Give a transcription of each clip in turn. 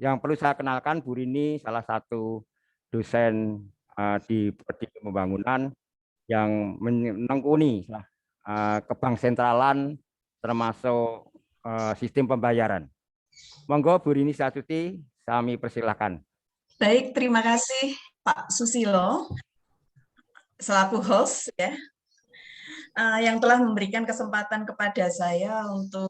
Yang perlu saya kenalkan, Bu Rini salah satu dosen di Prodi Pembangunan yang menekuni kebank sentralan termasuk sistem pembayaran. Monggo Bu Rini Satuti, kami persilahkan. Baik, terima kasih Pak Susilo selaku host ya, yang telah memberikan kesempatan kepada saya untuk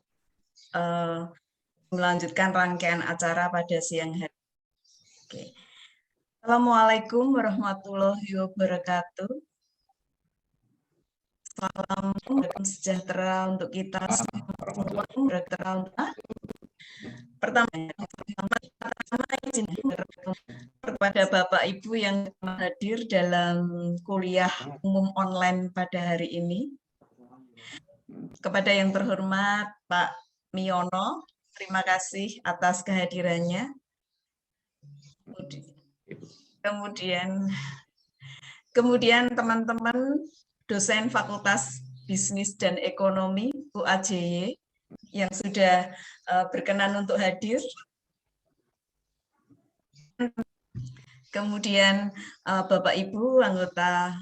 melanjutkan rangkaian acara pada siang hari. Oke. Assalamualaikum warahmatullahi wabarakatuh. Salam sejahtera untuk kita semua. Pertama izin kepada Bapak Ibu yang hadir dalam kuliah umum online pada hari ini. Kepada yang terhormat Pak Miono, terima kasih atas kehadirannya. Kemudian teman-teman dosen Fakultas Bisnis dan Ekonomi UAJY yang sudah berkenan untuk hadir. Kemudian Bapak Ibu anggota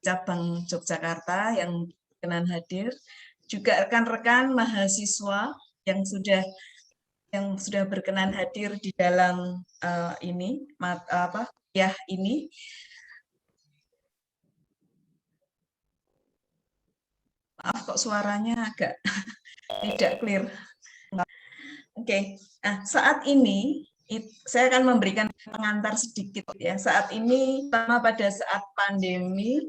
cabang Yogyakarta yang berkenan hadir, juga rekan-rekan mahasiswa yang sudah berkenan hadir di dalam kuliah ini. Maaf kok suaranya agak tidak clear. Oke. Nah, saat ini saya akan memberikan pengantar sedikit ya. Saat ini sama pada saat pandemi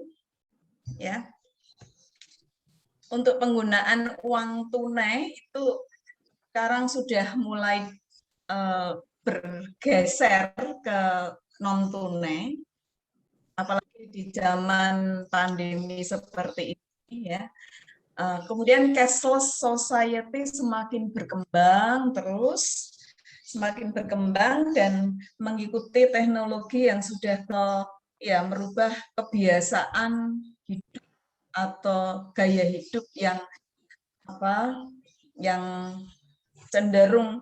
ya. Untuk penggunaan uang tunai itu sekarang sudah mulai bergeser ke non tunai. Apalagi di zaman pandemi seperti ini ya. Kemudian cashless society semakin berkembang terus, semakin berkembang dan mengikuti teknologi yang sudah merubah kebiasaan hidup atau gaya hidup yang cenderung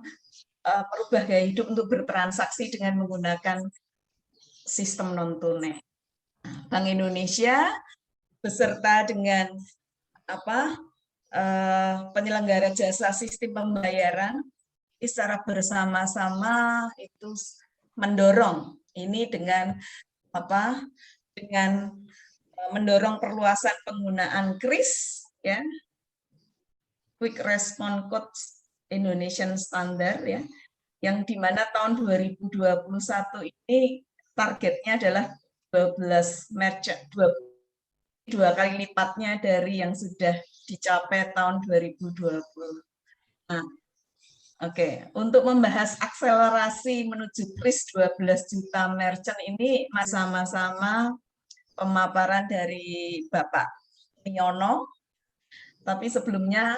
merubah gaya hidup untuk bertransaksi dengan menggunakan sistem non tunai. Bank Indonesia beserta dengan penyelenggara jasa sistem pembayaran secara bersama-sama itu mendorong ini dengan mendorong perluasan penggunaan KRIS ya, Quick Response Code Indonesian Standard ya, yang dimana tahun 2021 ini targetnya adalah 12 merchant, dua kali lipatnya dari yang sudah dicapai tahun 2020. Nah, untuk membahas akselerasi menuju KRIS 12 juta merchant ini sama-sama pemaparan dari Bapak Miono. Tapi sebelumnya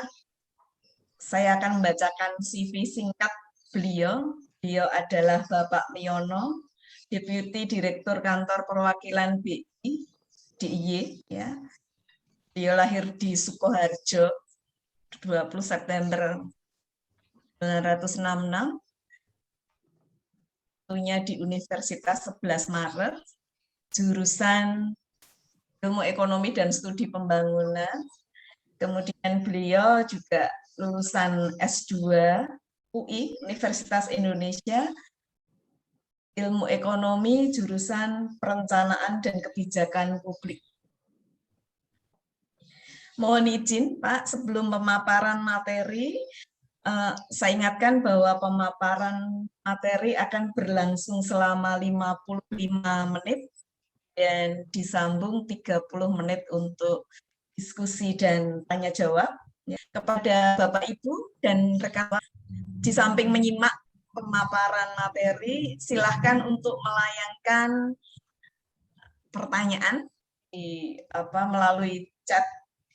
saya akan membacakan CV singkat beliau. Beliau adalah Bapak Miono, Deputi Direktur Kantor Perwakilan BI DIY ya. Dia lahir di Sukoharjo 20 September 1966. Tentunya di Universitas 11 Maret, jurusan Ilmu Ekonomi dan Studi Pembangunan. Kemudian beliau juga lulusan S2 UI Universitas Indonesia, Ilmu Ekonomi, jurusan Perencanaan dan Kebijakan Publik. Mohon izin, Pak, sebelum pemaparan materi, saya ingatkan bahwa pemaparan materi akan berlangsung selama 55 menit dan disambung 30 menit untuk diskusi dan tanya jawab. Kepada Bapak Ibu dan rekan, di samping menyimak pemaparan materi, silahkan untuk melayangkan pertanyaan melalui chat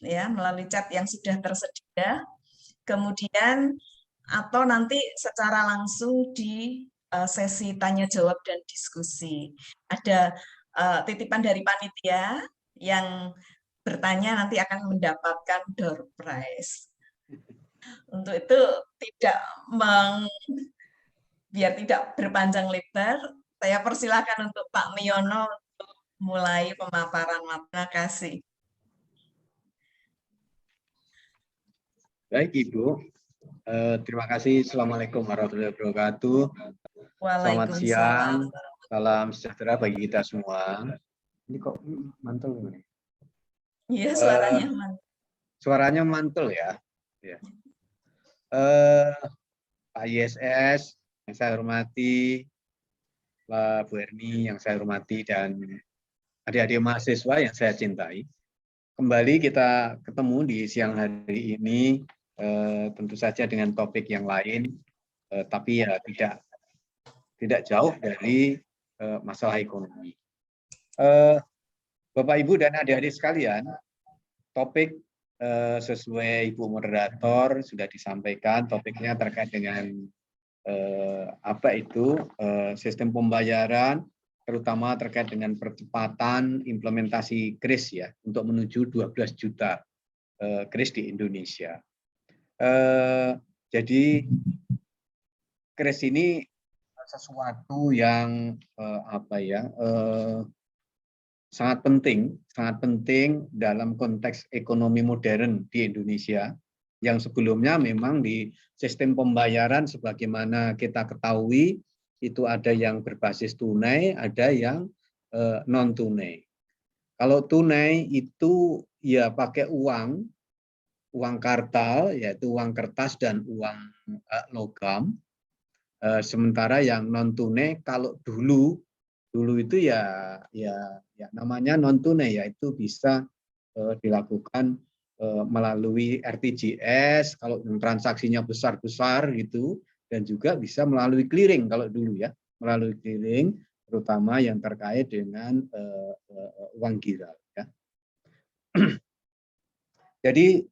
ya, melalui chat yang sudah tersedia. Kemudian atau nanti secara langsung di sesi tanya jawab dan diskusi. Ada titipan dari panitia yang bertanya nanti akan mendapatkan door prize. Untuk itu tidak biar tidak berpanjang lebar, saya persilakan untuk Pak Miono untuk mulai pemaparan. Terima kasih. Baik Ibu, terima kasih. Assalamualaikum warahmatullahi wabarakatuh. Selamat Waalaikumsalam. siang, salam sejahtera bagi kita semua. Ini kok mantul ini? Iya, suaranya Suaranya mantul ya. Ya. Pak ISS yang saya hormati, Pak Bu Erni yang saya hormati, dan adik-adik mahasiswa yang saya cintai. Kembali kita ketemu di siang hari ini, tentu saja dengan topik yang lain, tapi ya tidak jauh dari masalah ekonomi. Bapak, Ibu, dan adik-adik sekalian, topik sesuai Ibu moderator sudah disampaikan, topiknya terkait dengan apa itu sistem pembayaran, terutama terkait dengan percepatan implementasi KRIS ya, untuk menuju 12 juta KRIS di Indonesia. Jadi KRIS ini sesuatu yang sangat penting dalam konteks ekonomi modern di Indonesia, yang sebelumnya memang di sistem pembayaran sebagaimana kita ketahui itu ada yang berbasis tunai, ada yang non tunai. Kalau tunai itu ya pakai uang kartal, yaitu uang kertas dan uang logam. Sementara yang non tunai kalau dulu itu ya namanya non tunai, yaitu bisa dilakukan melalui RTGS kalau transaksinya besar-besar gitu, dan juga bisa melalui clearing kalau dulu ya, melalui clearing terutama yang terkait dengan uang giral ya. Jadi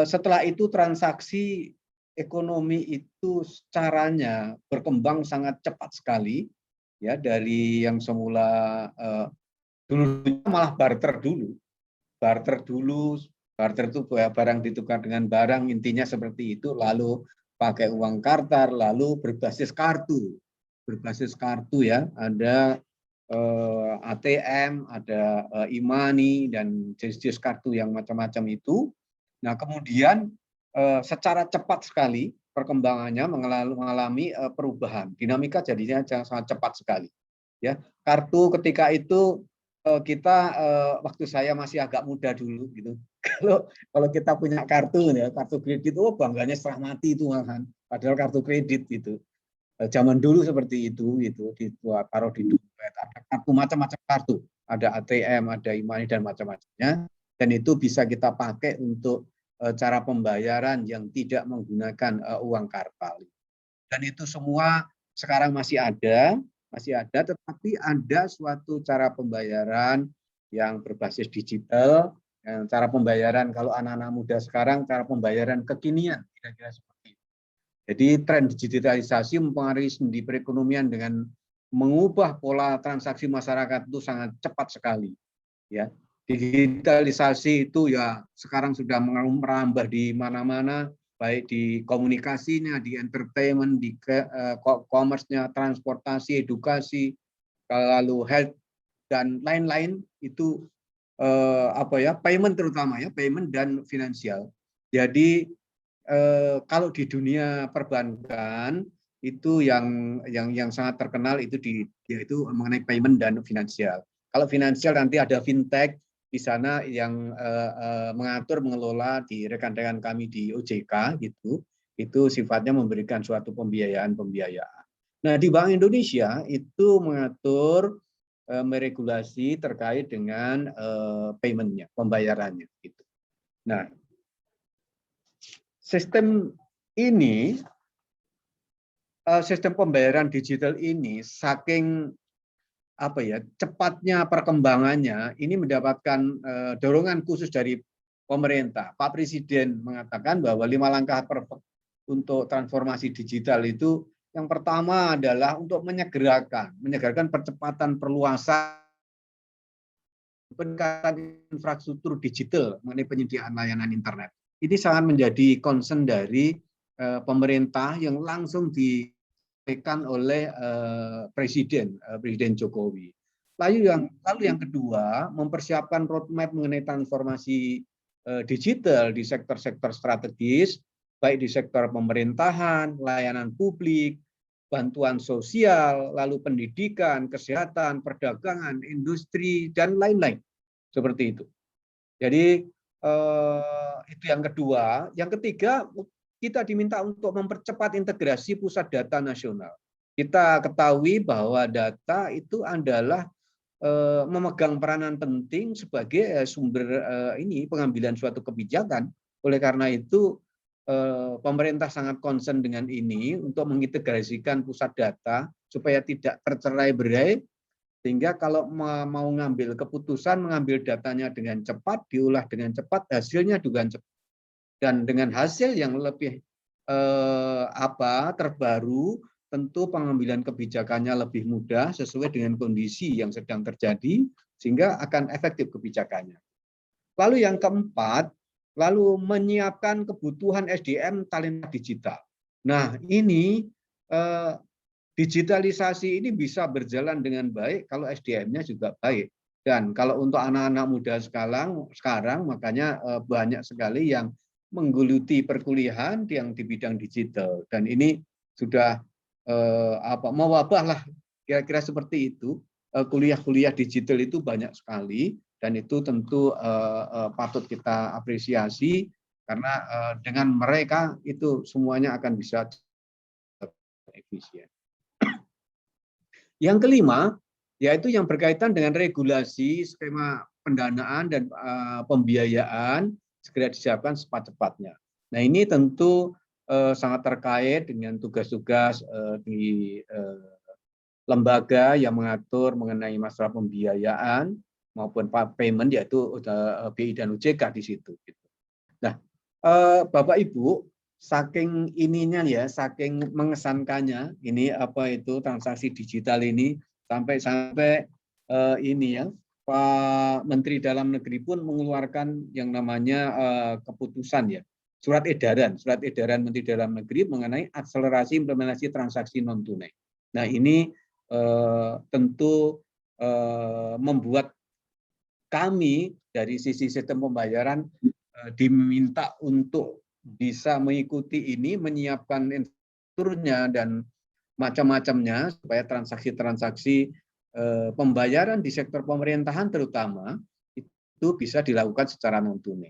setelah itu transaksi ekonomi itu caranya berkembang sangat cepat sekali ya, dari yang semula dulu malah barter dulu. Barter itu barang ditukar dengan barang, intinya seperti itu, lalu pakai uang kartar, lalu berbasis kartu ya, ada ATM, ada e-money, dan jenis-jenis kartu yang macam-macam itu. Nah, kemudian secara cepat sekali perkembangannya mengalami perubahan, dinamika jadinya sangat cepat sekali. Ya, kartu ketika itu kita waktu saya masih agak muda dulu gitu. Kalau kita punya kartu ya, kartu kredit, bangganya setengah mati itu malahan. Padahal kartu kredit gitu. Zaman dulu seperti itu gitu, ditaruh di dompet. Ada kartu macam-macam kartu, ada ATM, ada e-money dan macam-macamnya. Dan itu bisa kita pakai untuk cara pembayaran yang tidak menggunakan uang kartal. Dan itu semua sekarang masih ada, tetapi ada suatu cara pembayaran yang berbasis digital, yang cara pembayaran kalau anak-anak muda sekarang, cara pembayaran kekinian, kira-kira seperti itu. Jadi tren digitalisasi mempengaruhi sendi perekonomian dengan mengubah pola transaksi masyarakat itu sangat cepat sekali. Ya, digitalisasi itu ya sekarang sudah merambah di mana-mana, baik di komunikasinya, di entertainment, di commerce-nya, transportasi, edukasi, lalu health dan lain-lain itu payment terutama ya, payment dan finansial. Jadi kalau di dunia perbankan itu yang sangat terkenal itu yaitu mengenai payment dan finansial. Kalau finansial nanti ada fintech di sana yang mengatur, mengelola di rekan-rekan kami di OJK gitu, itu sifatnya memberikan suatu pembiayaan. Nah, di Bank Indonesia itu mengatur, meregulasi terkait dengan payment-nya, pembayarannya gitu. Nah, sistem ini, sistem pembayaran digital ini saking cepatnya perkembangannya, ini mendapatkan dorongan khusus dari pemerintah. Pak Presiden mengatakan bahwa 5 langkah untuk transformasi digital itu, yang pertama adalah untuk menyegerakan percepatan perluasan peningkatan infrastruktur digital mengenai penyediaan layanan internet. Ini sangat menjadi concern dari pemerintah yang langsung disampaikan oleh Presiden Jokowi. Lalu yang kedua, mempersiapkan roadmap mengenai transformasi digital di sektor-sektor strategis, baik di sektor pemerintahan, layanan publik, bantuan sosial, lalu pendidikan, kesehatan, perdagangan, industri, dan lain-lain. Seperti itu. Jadi itu yang kedua. Yang ketiga, kita diminta untuk mempercepat integrasi pusat data nasional. Kita ketahui bahwa data itu adalah memegang peranan penting sebagai sumber pengambilan suatu kebijakan. Oleh karena itu, pemerintah sangat concern dengan ini untuk mengintegrasikan pusat data supaya tidak tercerai-berai, sehingga kalau mau ngambil keputusan, mengambil datanya dengan cepat, diolah dengan cepat, hasilnya juga cepat. Dan dengan hasil yang lebih terbaru, tentu pengambilan kebijakannya lebih mudah sesuai dengan kondisi yang sedang terjadi, sehingga akan efektif kebijakannya. Lalu yang keempat, lalu menyiapkan kebutuhan SDM talenta digital. Nah, ini digitalisasi ini bisa berjalan dengan baik kalau SDM-nya juga baik. Dan kalau untuk anak-anak muda sekarang makanya banyak sekali yang menggeluti perkuliahan yang di bidang digital, dan ini sudah mewabah lah, kira-kira seperti itu. Kuliah-kuliah digital itu banyak sekali, dan itu tentu patut kita apresiasi, karena dengan mereka itu semuanya akan bisa efisien. Yang kelima, yaitu yang berkaitan dengan regulasi, skema pendanaan dan pembiayaan segera disiapkan secepat-cepatnya. Nah, ini tentu sangat terkait dengan tugas-tugas di lembaga yang mengatur mengenai masalah pembiayaan maupun payment, yaitu BI dan OJK di situ. Nah, Bapak Ibu, saking ininya ya, saking mengesankannya ini transaksi digital ini, sampai ini ya, Pak Menteri Dalam Negeri pun mengeluarkan yang namanya keputusan ya, surat edaran Menteri Dalam Negeri mengenai akselerasi implementasi transaksi non tunai. Nah, ini tentu membuat kami dari sisi sistem pembayaran diminta untuk bisa mengikuti ini, menyiapkan infrastrukturnya dan macam-macamnya supaya transaksi-transaksi pembayaran di sektor pemerintahan terutama itu bisa dilakukan secara non tunai.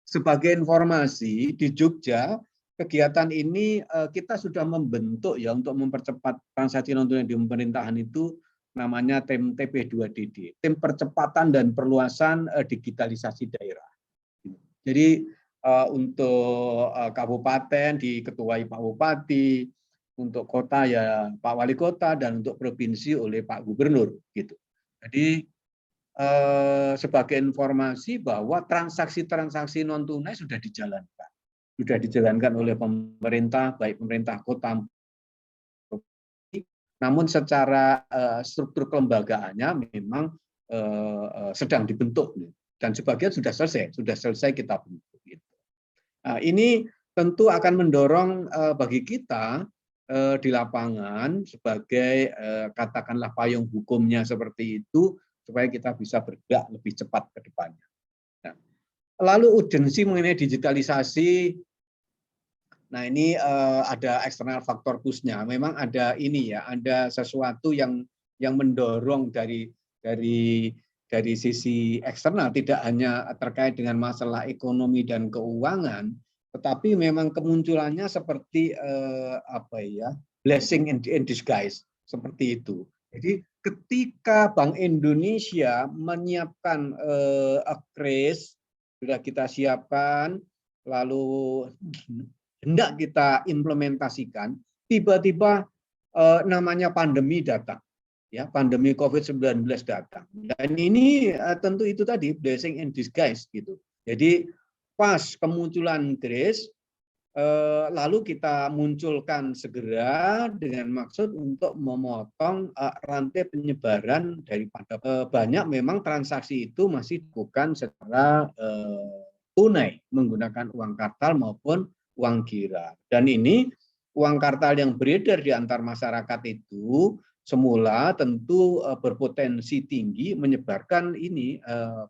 Sebagai informasi, di Jogja kegiatan ini kita sudah membentuk ya untuk mempercepat transaksi non tunai di pemerintahan, itu namanya tim TP2DD, tim percepatan dan perluasan digitalisasi daerah. Jadi untuk kabupaten diketuai Pak Bupati, untuk kota ya Pak Wali Kota, dan untuk provinsi oleh Pak Gubernur gitu. Jadi sebagai informasi bahwa transaksi-transaksi non tunai sudah dijalankan oleh pemerintah, baik pemerintah kota, namun secara struktur kelembagaannya memang sedang dibentuk, dan sebagian sudah selesai kita bentuk. Gitu. Nah, ini tentu akan mendorong bagi kita di lapangan sebagai katakanlah payung hukumnya seperti itu, supaya kita bisa bergerak lebih cepat ke depannya. Nah, lalu urgensi mengenai digitalisasi, nah ini ada eksternal faktor push-nya. Memang ada ini ya, ada sesuatu yang mendorong dari sisi eksternal, tidak hanya terkait dengan masalah ekonomi dan keuangan, tetapi memang kemunculannya seperti blessing in disguise seperti itu. Jadi ketika Bank Indonesia menyiapkan kris, sudah kita siapkan, lalu hendak kita implementasikan, tiba-tiba namanya pandemi datang. Ya, pandemi COVID-19 datang. Dan ini tentu itu tadi blessing in disguise gitu. Jadi pas kemunculan kris, lalu kita munculkan segera dengan maksud untuk memotong rantai penyebaran daripada banyak memang transaksi itu masih bukan secara tunai menggunakan uang kartal maupun uang kira. Dan ini uang kartal yang beredar di antar masyarakat itu semula tentu berpotensi tinggi menyebarkan ini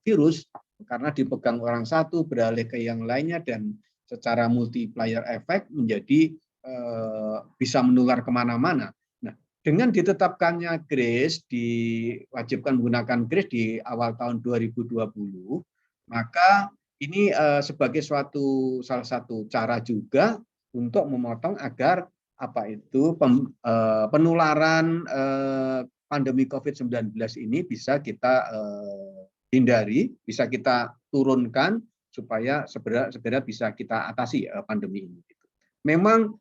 virus karena dipegang orang satu beralih ke yang lainnya dan secara multiplier effect menjadi bisa menular kemana-mana. Nah, dengan ditetapkannya GRACE, diwajibkan menggunakan GRACE di awal tahun 2020, maka ini sebagai salah satu cara juga untuk memotong agar penularan pandemi COVID-19 ini bisa kita hindari, bisa kita turunkan supaya segera bisa kita atasi pandemi ini. Memang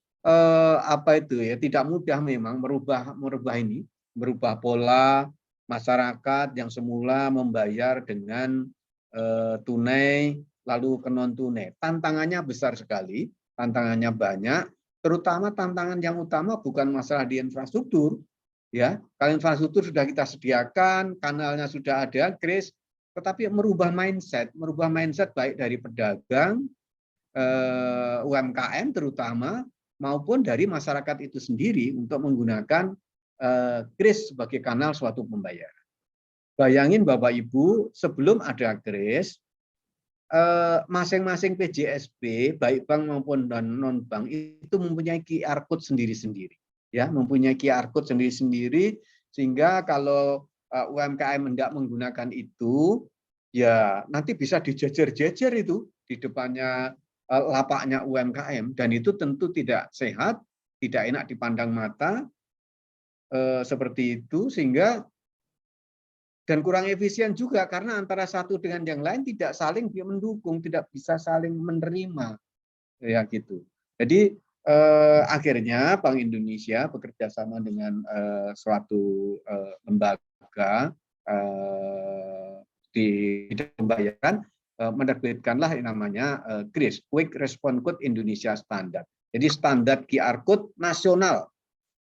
tidak mudah memang merubah pola masyarakat yang semula membayar dengan tunai lalu ke non tunai. Tantangannya besar sekali, tantangannya banyak, terutama tantangan yang utama bukan masalah di infrastruktur, ya. Kalau infrastruktur sudah kita sediakan, kanalnya sudah ada, GRACE, tetapi merubah mindset baik dari pedagang, UMKM terutama, maupun dari masyarakat itu sendiri untuk menggunakan GRACE sebagai kanal suatu pembayaran. Bayangin Bapak Ibu, sebelum ada GRACE, masing-masing PJSB, baik bank maupun non-bank itu mempunyai QR code sendiri-sendiri, ya, mempunyai QR code sendiri-sendiri, sehingga kalau UMKM hendak menggunakan itu, ya nanti bisa dijejer-jejer itu di depannya lapaknya UMKM, dan itu tentu tidak sehat, tidak enak dipandang mata, seperti itu, sehingga dan kurang efisien juga karena antara satu dengan yang lain tidak saling mendukung, tidak bisa saling menerima, ya gitu. Jadi akhirnya Bank Indonesia bekerja sama dengan suatu lembaga di bidang pembayaran menerbitkanlah yang namanya QRIS, Quick Response Code Indonesia Standard. Jadi standar QR Code nasional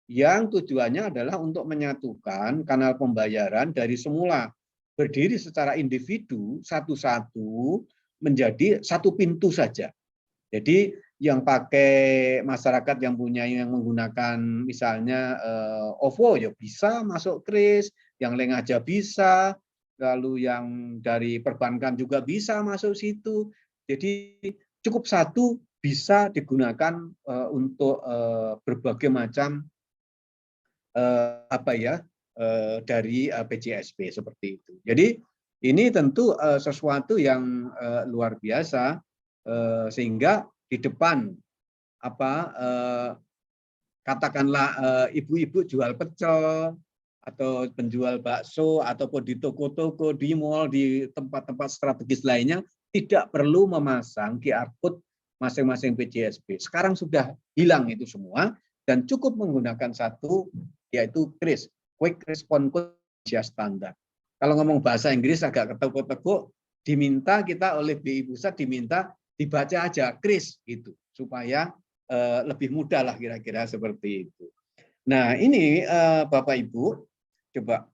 yang tujuannya adalah untuk menyatukan kanal pembayaran dari semula berdiri secara individu satu-satu menjadi satu pintu saja. Jadi yang pakai masyarakat yang menggunakan misalnya OVO ya bisa masuk QRIS, yang lain aja bisa, lalu yang dari perbankan juga bisa masuk situ. Jadi cukup satu bisa digunakan untuk berbagai macam dari PJSB seperti itu. Jadi ini tentu sesuatu yang luar biasa, sehingga di depan katakanlah ibu-ibu jual pecel atau penjual bakso ataupun di toko-toko, di mal, di tempat-tempat strategis lainnya tidak perlu memasang QR code masing-masing PJSB. Sekarang sudah hilang itu semua dan cukup menggunakan satu, yaitu QRIS, Quick Response Code Indonesia Standard. Kalau ngomong bahasa Inggris agak ketekuk-tekuk, diminta kita oleh BI Pusat diminta dibaca aja QRIS gitu, supaya lebih mudah lah kira-kira seperti itu. Nah ini Bapak Ibu, coba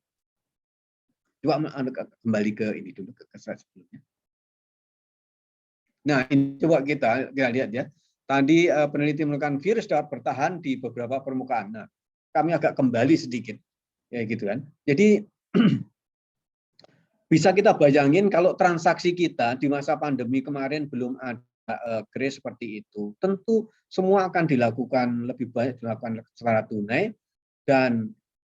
kembali ke ini dulu, ke slide sebelumnya. Nah ini coba kita lihat ya. Tadi peneliti menemukan virus dapat bertahan di beberapa permukaan. Nah, kami agak kembali sedikit, ya gitu kan. Jadi bisa kita bayangin kalau transaksi kita di masa pandemi kemarin belum ada GRACE seperti itu, tentu semua akan dilakukan lebih banyak dilakukan secara tunai, dan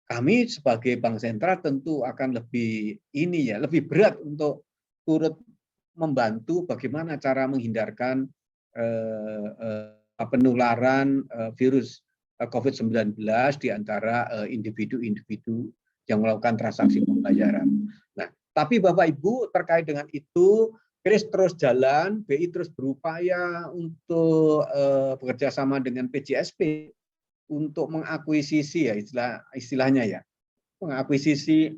kami sebagai bank sentral tentu akan lebih lebih berat untuk turut membantu bagaimana cara menghindarkan penularan virus COVID-19 di antara individu-individu yang melakukan transaksi pembayaran. Nah, tapi Bapak Ibu terkait dengan itu, QRIS terus jalan, BI terus berupaya untuk bekerja sama dengan PJSB untuk mengakuisisi ya istilahnya ya, mengakuisisi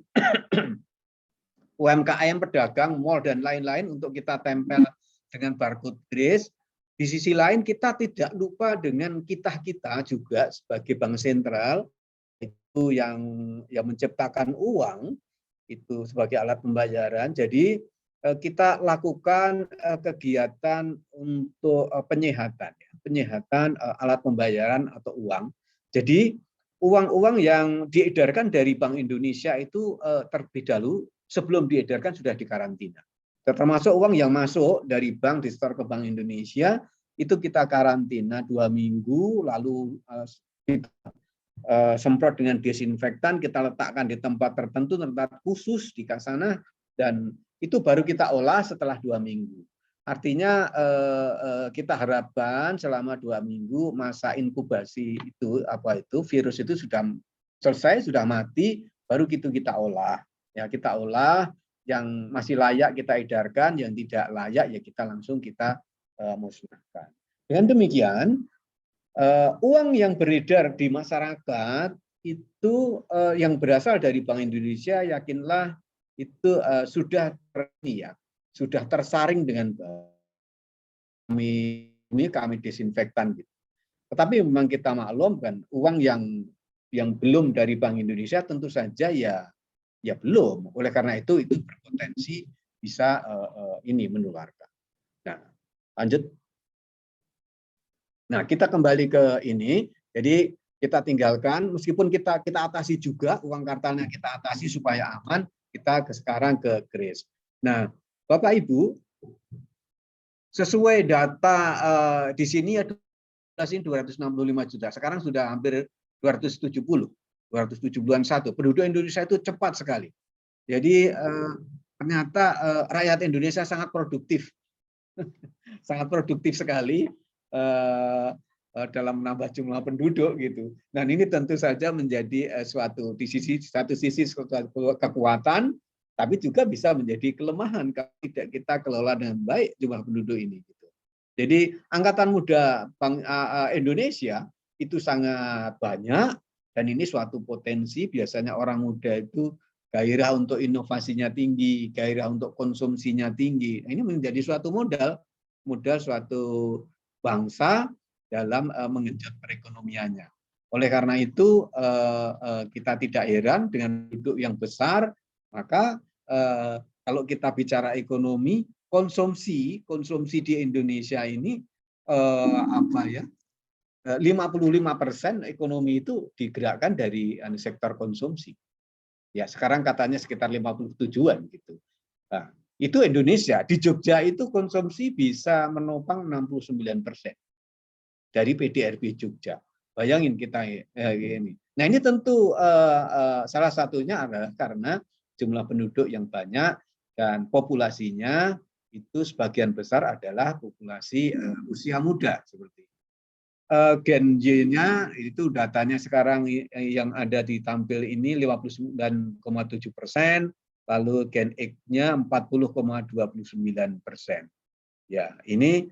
UMKM, pedagang, mal dan lain-lain untuk kita tempel dengan barcode GRACE. Di sisi lain kita tidak lupa dengan kita juga sebagai bank sentral itu yang menciptakan uang itu sebagai alat pembayaran. Jadi kita lakukan kegiatan untuk penyehatan ya. penyehatan alat pembayaran atau uang. Jadi uang-uang yang diedarkan dari Bank Indonesia itu terlebih dahulu sebelum diedarkan sudah dikarantina. Termasuk uang yang masuk dari bank di store ke Bank Indonesia itu kita karantina 2 minggu, lalu kita semprot dengan desinfektan, kita letakkan di tempat tertentu, tempat khusus di sana, dan itu baru kita olah setelah 2 minggu. Artinya kita harapkan selama 2 minggu masa inkubasi itu virus itu sudah selesai, sudah mati, baru kita olah. Ya, kita olah, yang masih layak kita edarkan, yang tidak layak ya kita langsung musnahkan. Dengan demikian, uang yang beredar di masyarakat itu yang berasal dari Bank Indonesia, yakinlah itu sudah tersaring dengan kami desinfektan gitu. Tetapi memang kita maklumkan uang yang belum dari Bank Indonesia tentu saja ya belum. Oleh karena itu berpotensi bisa menularkan. Nah, lanjut. Nah, kita kembali ke ini. Jadi kita tinggalkan, meskipun kita atasi juga uang kartalnya, kita atasi supaya aman. Kita sekarang ke Grace. Nah, Bapak Ibu, sesuai data di sini ada 265 juta. Sekarang sudah hampir 271. Penduduk Indonesia itu cepat sekali. Jadi ternyata rakyat Indonesia sangat produktif. Sangat produktif sekali dalam menambah jumlah penduduk gitu. Dan ini tentu saja menjadi satu sisi kekuatan, tapi juga bisa menjadi kelemahan kalau tidak kita kelola dengan baik jumlah penduduk ini. Gitu. Jadi angkatan muda Indonesia itu sangat banyak, dan ini suatu potensi. Biasanya orang muda itu gairah untuk inovasinya tinggi, gairah untuk konsumsinya tinggi. Nah, ini menjadi suatu modal suatu bangsa dalam mengenjot perekonomiannya. Oleh karena itu kita tidak heran dengan penduduk yang besar, maka kalau kita bicara ekonomi, konsumsi di Indonesia ini 55% ekonomi itu digerakkan dari sektor konsumsi. Ya, sekarang katanya sekitar 57-an gitu. Nah, itu Indonesia. Di Jogja itu konsumsi bisa menopang 69% dari PDRB Jogja. Bayangin kita ini. Nah, ini tentu salah satunya adalah karena jumlah penduduk yang banyak dan populasinya itu sebagian besar adalah populasi usia muda seperti itu. Gen Y-nya itu datanya sekarang yang ada ditampil ini 59,7%, lalu Gen X-nya 40,29%. Ya, ini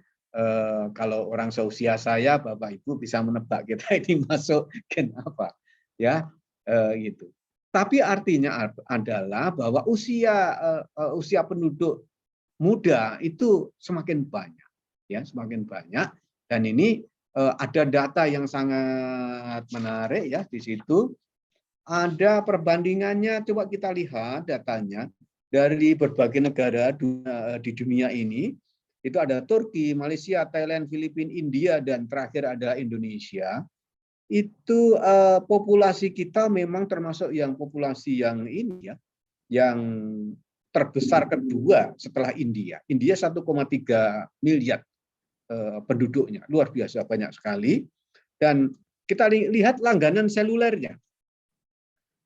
kalau orang seusia saya, Bapak Ibu bisa menebak kita ini masuk gen apa, ya, gitu. Tapi artinya adalah bahwa usia penduduk muda itu semakin banyak, ya, semakin banyak. Dan ini ada data yang sangat menarik ya di situ. Ada perbandingannya, coba kita lihat datanya dari berbagai negara di dunia ini. Itu ada Turki, Malaysia, Thailand, Filipina, India, dan terakhir ada Indonesia. Itu populasi kita memang termasuk yang populasi yang ini ya, yang terbesar kedua setelah India. India 1,3 miliar penduduknya, luar biasa banyak sekali. Dan kita lihat langganan selulernya.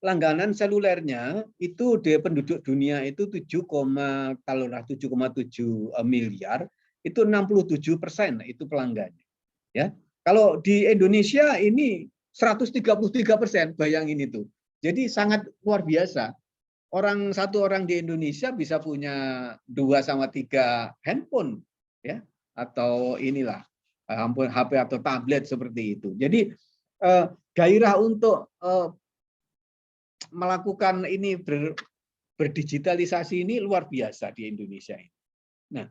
Langganan selulernya itu di penduduk dunia itu 7,7 miliar, itu 67% itu pelanggannya. Ya, kalau di Indonesia ini 133%, bayangin itu. Jadi sangat luar biasa. Satu orang di Indonesia bisa punya 2-3 handphone, ya, atau inilah HP atau tablet seperti itu. Jadi gairah untuk melakukan ini berdigitalisasi ini luar biasa di Indonesia ini. Nah,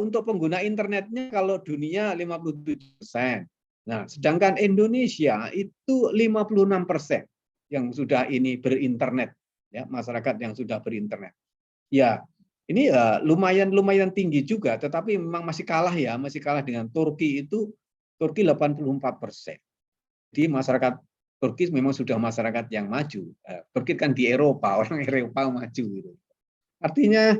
untuk pengguna internetnya kalau dunia 57%. Nah, sedangkan Indonesia itu 56% yang sudah ini berinternet, ya, masyarakat yang sudah berinternet. Ya, ini lumayan tinggi juga, tetapi memang masih kalah ya, masih kalah dengan Turki itu Turki 84%. Jadi masyarakat Turki memang sudah masyarakat yang maju. Turki kan di Eropa, orang Eropa maju gitu. Artinya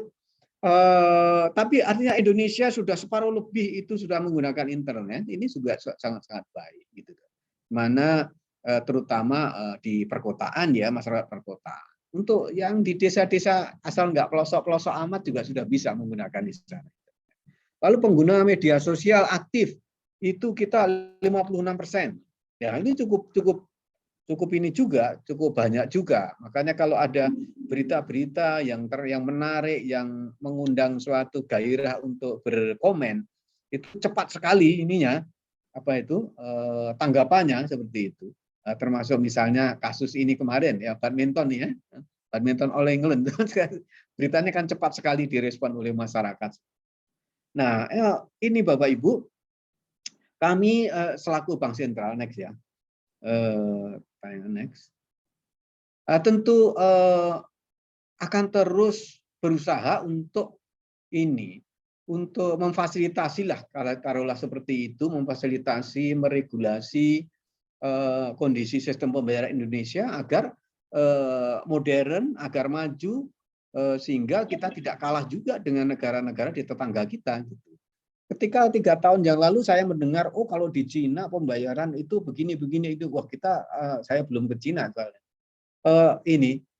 tapi artinya Indonesia sudah separuh lebih itu sudah menggunakan internet, ini juga sangat-sangat baik gitu. Mana terutama di perkotaan ya, masyarakat perkotaan. Untuk yang di desa-desa asal nggak pelosok-pelosok amat juga sudah bisa menggunakan internet. Lalu pengguna media sosial aktif itu kita 56%. Ya, ini cukup ini juga, cukup banyak juga. Makanya kalau ada berita-berita yang menarik, yang mengundang suatu gairah untuk berkomen, itu cepat sekali ininya, tanggapannya seperti itu. Termasuk misalnya kasus ini kemarin ya, badminton ya, badminton All England, beritanya kan cepat sekali direspon oleh masyarakat. Nah, ini Bapak Ibu, kami selaku Bank Sentral next ya. Next. Tentu akan terus berusaha untuk ini, untuk memfasilitasi lah, taruhlah seperti itu, memfasilitasi, meregulasi kondisi sistem pembayaran Indonesia agar modern, agar maju, sehingga kita tidak kalah juga dengan negara-negara di tetangga kita. Gitu. Ketika 3 tahun yang lalu saya mendengar, oh kalau di Cina pembayaran itu begini-begini itu, wah saya belum ke Cina soalnya.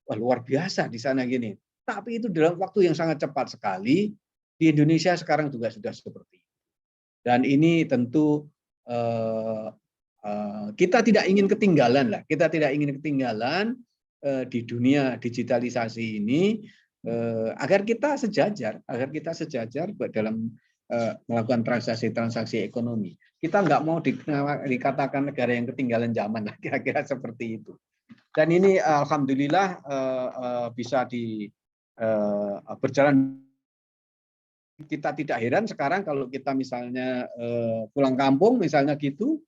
Wah luar biasa di sana gini. Tapi itu dalam waktu yang sangat cepat sekali. Di Indonesia sekarang juga sudah seperti itu. Dan ini tentu kita tidak ingin ketinggalan lah. Kita tidak ingin ketinggalan di dunia digitalisasi ini agar kita sejajar dalam melakukan transaksi ekonomi. Kita nggak mau dikatakan negara yang ketinggalan zaman lah, kira-kira seperti itu. Dan ini alhamdulillah bisa berjalan. Kita tidak heran sekarang kalau kita misalnya pulang kampung misalnya gitu,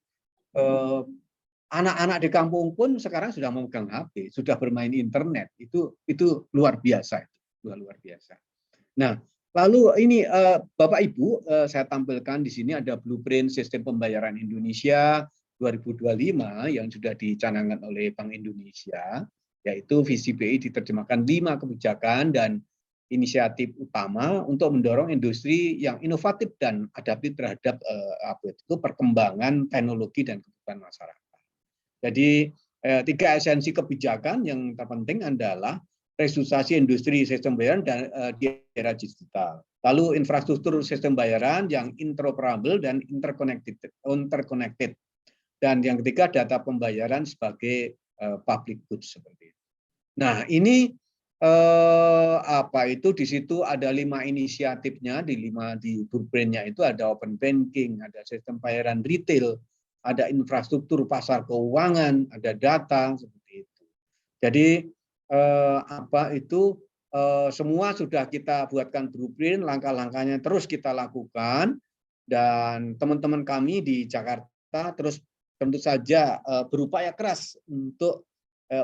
anak-anak di kampung pun sekarang sudah memegang HP, sudah bermain internet. Itu luar biasa, luar biasa. Nah, lalu ini Bapak Ibu, saya tampilkan di sini ada blueprint sistem pembayaran Indonesia 2025 yang sudah dicanangkan oleh Bank Indonesia, yaitu visi BI diterjemahkan 5 kebijakan dan inisiatif utama untuk mendorong industri yang inovatif dan adaptif terhadap perkembangan teknologi dan kebutuhan masyarakat. Jadi 3 esensi kebijakan yang terpenting adalah restrukturisasi industri sistem pembayaran dan di era digital. Lalu infrastruktur sistem pembayaran yang interoperable dan interconnected. Dan yang ketiga data pembayaran sebagai public goods seperti itu. Nah, ini di situ ada 5 inisiatifnya, di blueprint-nya itu ada open banking, ada sistem pembayaran retail, ada infrastruktur pasar keuangan, ada data seperti itu. Jadi semua sudah kita buatkan blueprint, langkah-langkahnya terus kita lakukan, dan teman-teman kami di Jakarta terus tentu saja berupaya keras untuk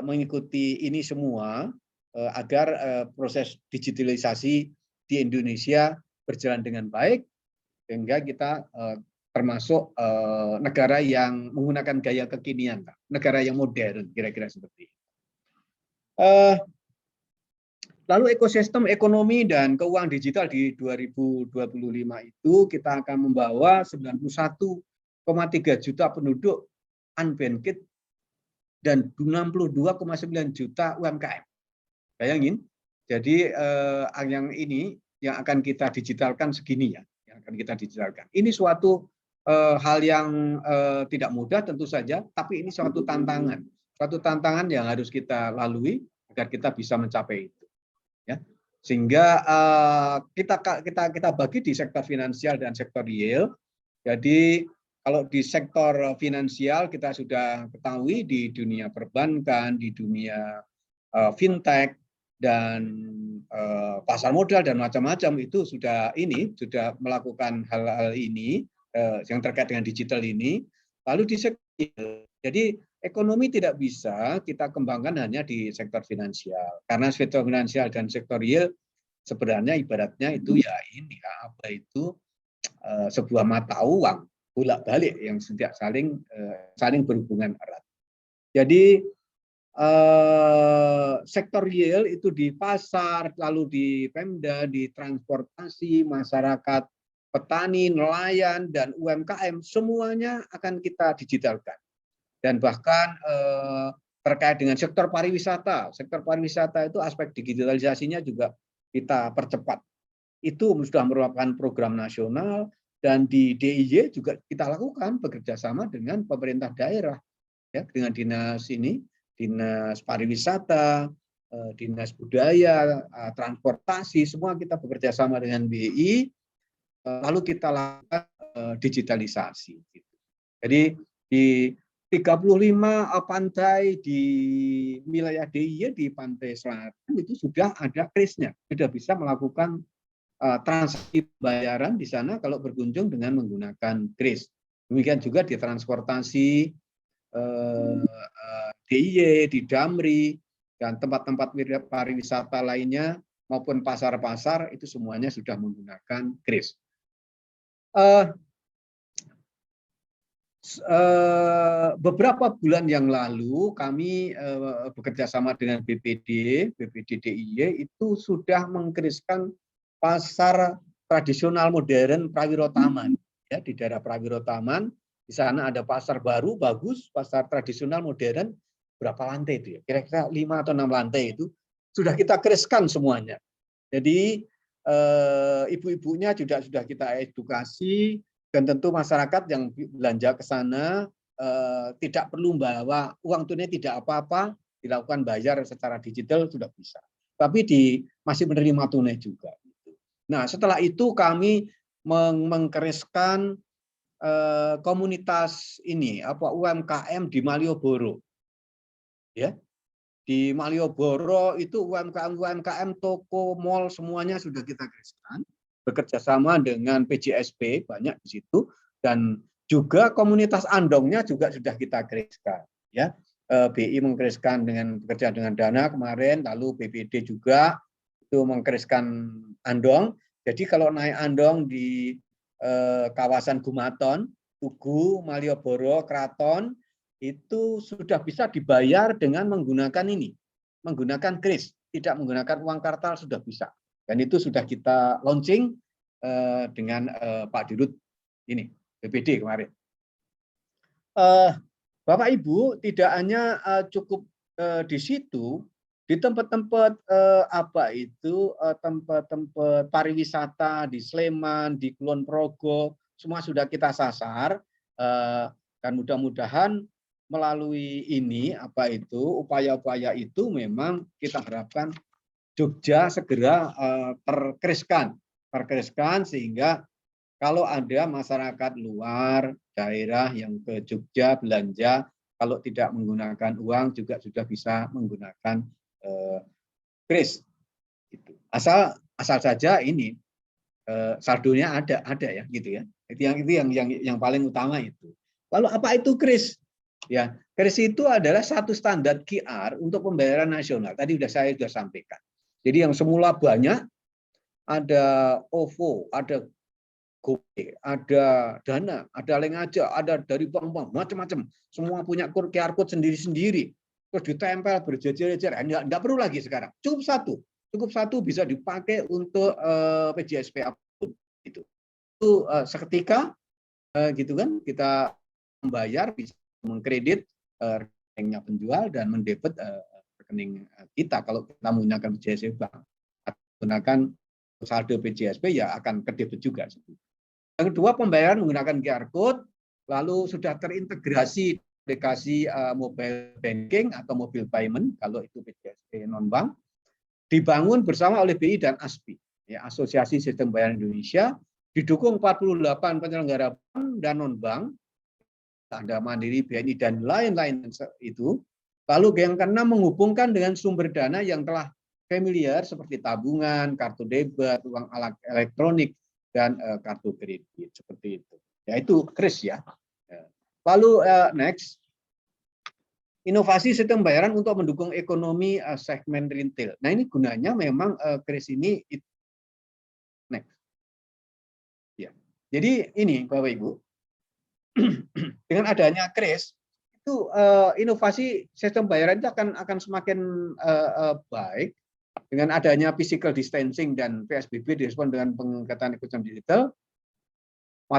mengikuti ini semua agar proses digitalisasi di Indonesia berjalan dengan baik, sehingga kita termasuk negara yang menggunakan gaya kekinian, negara yang modern, kira-kira seperti itu. Lalu ekosistem ekonomi dan keuangan digital di 2025 itu kita akan membawa 91,3 juta penduduk unbanked dan 62,9 juta UMKM. Bayangin, jadi yang ini yang akan kita digitalkan segini ya, yang akan kita digitalkan. Ini suatu hal yang tidak mudah tentu saja, tapi ini suatu tantangan yang harus kita lalui agar kita bisa mencapai itu. Ya, sehingga kita bagi di sektor finansial dan sektor real. Jadi kalau di sektor finansial kita sudah ketahui di dunia perbankan, di dunia fintech dan pasar modal dan macam-macam itu sudah melakukan hal-hal ini yang terkait dengan digital ini. Lalu di sektor, jadi ekonomi tidak bisa kita kembangkan hanya di sektor finansial, karena sektor finansial dan sektor real sebenarnya ibaratnya itu ya ini sebuah mata uang. bolak-balik yang sudah saling berhubungan erat. Jadi sektor real itu di pasar, lalu di Pemda, di transportasi, masyarakat, petani, nelayan, dan UMKM, semuanya akan kita digitalkan. Dan bahkan terkait dengan sektor pariwisata itu aspek digitalisasinya juga kita percepat. Itu sudah merupakan program nasional, dan di DIY juga kita lakukan bekerjasama dengan pemerintah daerah, ya, dengan dinas pariwisata, dinas budaya, transportasi, semua kita bekerjasama dengan BI, lalu kita lakukan digitalisasi. Jadi di 35 pantai di wilayah DIY di pantai selatan itu sudah ada kris-nya, sudah bisa melakukan transaksi pembayaran di sana kalau berkunjung dengan menggunakan kris. Demikian juga di transportasi, DIY, di Damri, dan tempat-tempat pariwisata lainnya maupun pasar-pasar itu semuanya sudah menggunakan kris. Beberapa bulan yang lalu kami bekerja sama dengan BPD DIY itu sudah mengkriskan pasar tradisional modern Prawiro Taman, ya, di daerah Prawiro Taman. Di sana ada pasar baru bagus, pasar tradisional modern, berapa lantai itu ya? Kira-kira 5 atau 6 lantai itu sudah kita kriskan semuanya. Jadi ibu-ibunya juga sudah kita edukasi, dan tentu masyarakat yang belanja ke sana tidak perlu bawa uang tunai, tidak apa-apa, dilakukan bayar secara digital sudah bisa. Tapi masih menerima tunai juga. Nah, setelah itu kami mengkeriskan komunitas ini UMKM di Malioboro, ya, di Malioboro itu UMKM toko, mall, semuanya sudah kita keriskan, bekerja sama dengan PJSP banyak di situ, dan juga komunitas andongnya juga sudah kita keriskan, ya. BI mengkeriskan bekerja dengan Dana kemarin, lalu BPD juga itu mengkeriskan andong. Jadi kalau naik andong di kawasan Gumaton, Tugu, Malioboro, Kraton, itu sudah bisa dibayar dengan menggunakan menggunakan kris, tidak menggunakan uang kartal, sudah bisa. Dan itu sudah kita launching dengan Pak Dirut ini, BPD kemarin. Bapak Ibu, tidak hanya cukup di situ, di tempat-tempat tempat-tempat pariwisata di Sleman, di Kulon Progo, semua sudah kita sasar, dan mudah-mudahan melalui upaya-upaya itu memang kita harapkan Jogja segera terkriskan sehingga kalau ada masyarakat luar daerah yang ke Jogja belanja, kalau tidak menggunakan uang juga sudah bisa menggunakan kris. Asal saja ini saldonya ada ya, gitu ya. Itu yang paling utama itu. Lalu apa itu kris? Ya, kris itu adalah satu standar QR untuk pembayaran nasional. Tadi saya sudah sampaikan. Jadi yang semula banyak, ada OVO, ada GoPay, ada Dana, ada Lengaja, ada dari bank-bank, macam-macam. Semua punya QR code sendiri-sendiri. Terus ditempel berjejer-jejer. Enggak perlu lagi sekarang. Cukup satu bisa dipakai untuk PJSP apapun. Itu seketika, gitu kan, kita membayar, bisa mengkredit rekeningnya penjual dan mendebit rekening kita kalau kita menggunakan PJSP Bank. Gunakan saldo PJSP ya akan kedebit juga. Yang kedua, pembayaran menggunakan QR code, lalu sudah terintegrasi aplikasi mobile banking atau mobile payment kalau itu PJSP non-bank, dibangun bersama oleh BI dan ASPI, ya, Asosiasi Sistem Pembayaran Indonesia, didukung 48 penyelenggara bank dan non-bank, ada Mandiri, BNI, dan lain-lain itu. Lalu yang keenam, menghubungkan dengan sumber dana yang telah familiar seperti tabungan, kartu debit, uang elektronik, dan kartu kredit, seperti itu. Ya, itu kris ya. Lalu next, inovasi sistem pembayaran untuk mendukung ekonomi segmen retail. Nah, ini gunanya memang kris ini. Next. Ya. Jadi ini Bapak Ibu, dengan adanya KRIS itu inovasi sistem bayaran itu akan semakin baik dengan adanya physical distancing dan PSBB direspon dengan peningkatan ekosistem digital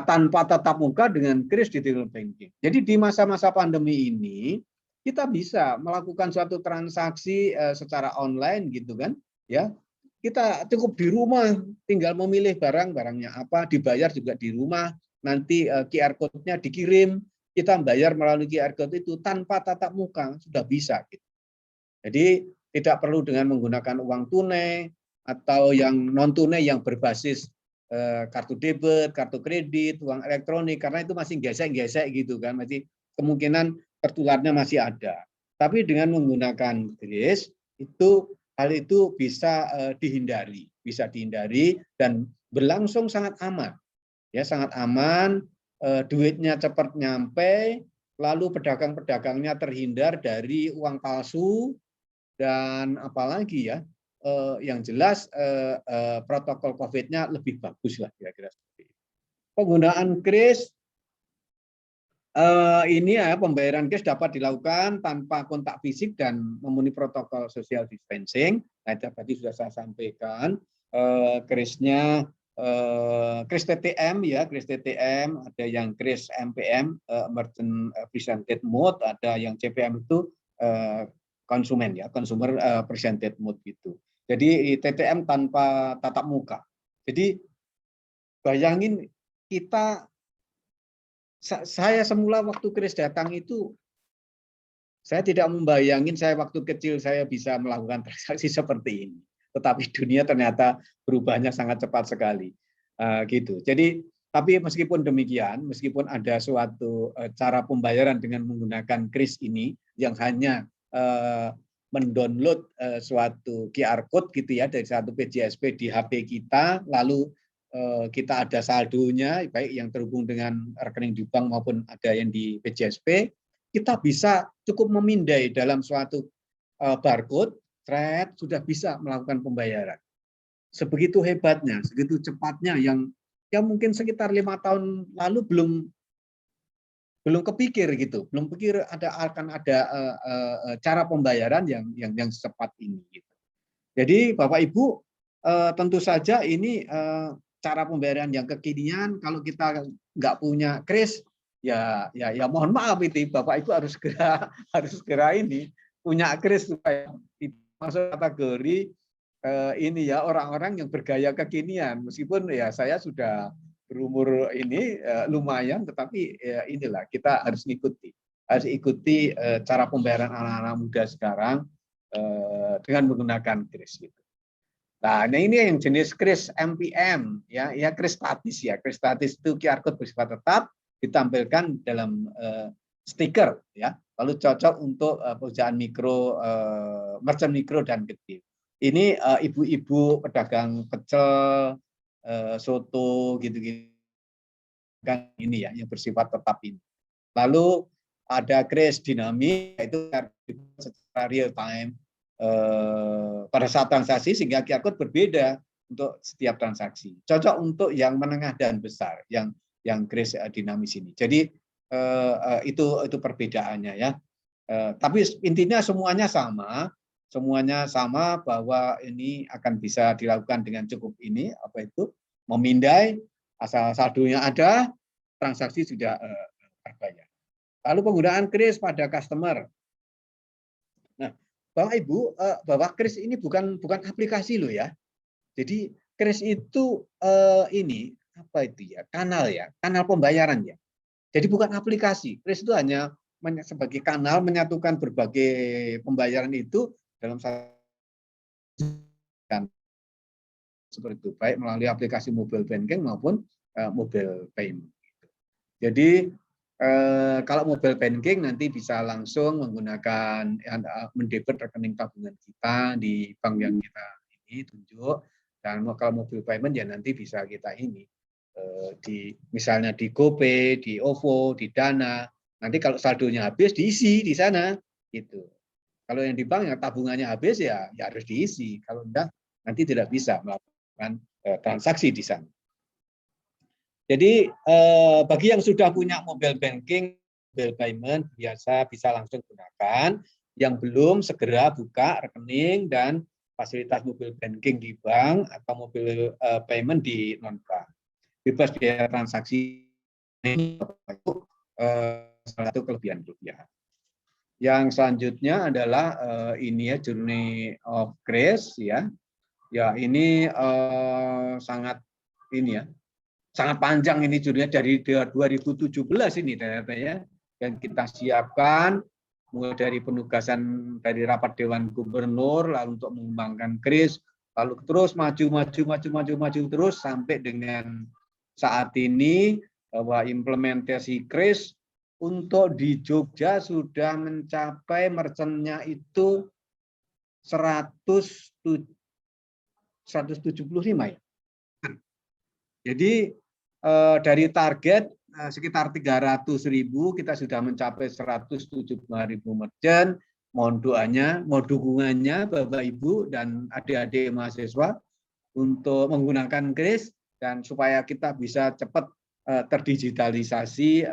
tanpa tatap muka dengan KRIS digital banking. Jadi di masa-masa pandemi ini kita bisa melakukan suatu transaksi secara online gitu kan, ya. Kita cukup di rumah, tinggal memilih barangnya apa, dibayar juga di rumah, nanti QR code-nya dikirim, kita bayar melalui QR code itu tanpa tatap muka, sudah bisa. Gitu. Jadi tidak perlu dengan menggunakan uang tunai, atau yang non-tunai yang berbasis kartu debit, kartu kredit, uang elektronik, karena itu masih gesek-gesek gitu kan, masih kemungkinan tertularnya masih ada. Tapi dengan menggunakan KRIS, hal itu bisa dihindari dan berlangsung sangat aman, ya sangat aman, duitnya cepat nyampe, lalu pedagang-pedagangnya terhindar dari uang palsu dan apalagi ya, yang jelas protokol COVID-nya lebih bagus lah kira-kira seperti itu. Penggunaan KRIS ini ya, pembayaran KRIS dapat dilakukan tanpa kontak fisik dan memenuhi protokol social distancing. Nah, itu tadi sudah saya sampaikan. KRIS-nya KRIS TTM ya, KRIS TTM, ada yang KRIS MPM, Merchant Presented Mode, ada yang CPM itu konsumen ya, Consumer Presented Mode gitu. Jadi TTM tanpa tatap muka. Jadi bayangin saya semula waktu KRIS datang itu, saya tidak membayangin saya waktu kecil saya bisa melakukan transaksi seperti ini. Tetapi dunia ternyata berubahnya sangat cepat sekali. Gitu. Jadi, tapi meskipun demikian, meskipun ada suatu cara pembayaran dengan menggunakan KRIS ini, yang hanya mendownload suatu QR code gitu ya, dari satu PJSP di HP kita, lalu kita ada saldonya, baik yang terhubung dengan rekening di bank maupun ada yang di PJSP, kita bisa cukup memindai dalam suatu barcode, thread, sudah bisa melakukan pembayaran. Sebegitu hebatnya, segitu cepatnya yang mungkin sekitar 5 tahun lalu belum kepikir gitu, belum pikir akan ada cara pembayaran yang secepat ini. Gitu. Jadi Bapak Ibu tentu saja ini cara pembayaran yang kekinian. Kalau kita nggak punya KRIS, ya mohon maaf itu Bapak Ibu harus segera ini punya KRIS supaya masuk kategori ini ya orang-orang yang bergaya kekinian. Meskipun ya saya sudah berumur ini lumayan, tetapi ya inilah kita harus ikuti cara pembayaran anak-anak muda sekarang dengan menggunakan KRIS gitu. Nah, ini yang jenis KRIS MPM ya KRIS statis ya. KRIS statis itu QR code bersifat tetap ditampilkan dalam stiker ya. Lalu cocok untuk perusahaan mikro, merchant mikro dan kecil. Ini ibu-ibu pedagang pecel, soto gitu-gitu kan ini ya yang bersifat tetap ini. Lalu ada KRIS dinamis itu secara real time pada saat transaksi sehingga QR code berbeda untuk setiap transaksi. Cocok untuk yang menengah dan besar yang KRIS dinamis ini. Jadi itu perbedaannya ya. Tapi intinya semuanya sama bahwa ini akan bisa dilakukan dengan cukup ini memindai asal saldonya ada, transaksi sudah terbayar. Lalu penggunaan KRIS pada customer. Nah, Bapak Ibu, bahwa KRIS ini bukan aplikasi loh ya. Jadi KRIS itu ini apa itu ya? Kanal pembayaran ya. Jadi bukan aplikasi. KRIS itu hanya sebagai kanal menyatukan berbagai pembayaran itu dalam satu seperti itu, baik melalui aplikasi mobile banking maupun mobile payment. Jadi kalau mobile banking nanti bisa langsung menggunakan mendebit rekening tabungan kita di bank yang kita ini tunjuk, dan kalau mobile payment ya nanti bisa kita ini misalnya di GoPay, di OVO, di Dana. Nanti kalau saldonya habis diisi di sana gitu. Kalau yang di bank yang tabungannya habis ya harus diisi. Kalau enggak nanti tidak bisa melakukan transaksi di sana. Jadi bagi yang sudah punya mobile banking, mobile payment biasa bisa langsung gunakan. Yang belum segera buka rekening dan fasilitas mobile banking di bank atau mobile payment di non bank. Bebas biaya transaksi itu salah satu kelebihan-kelebihan. Yang selanjutnya adalah ini ya, Journey of Grace ya. Ya ini sangat ini ya, sangat panjang ini judulnya dari 2017 ini ternyata ya, yang kita siapkan mulai dari penugasan dari rapat Dewan Gubernur, lalu untuk mengembangkan KRIS, lalu terus maju terus sampai dengan saat ini bahwa implementasi KRIS untuk di Jogja sudah mencapai merchantnya itu 175 ya. Jadi dari target sekitar 300.000 kita sudah mencapai 175.000 merchant. Mohon doanya, mohon dukungannya Bapak Ibu dan adik-adik mahasiswa untuk menggunakan KRIS dan supaya kita bisa cepat terdigitalisasi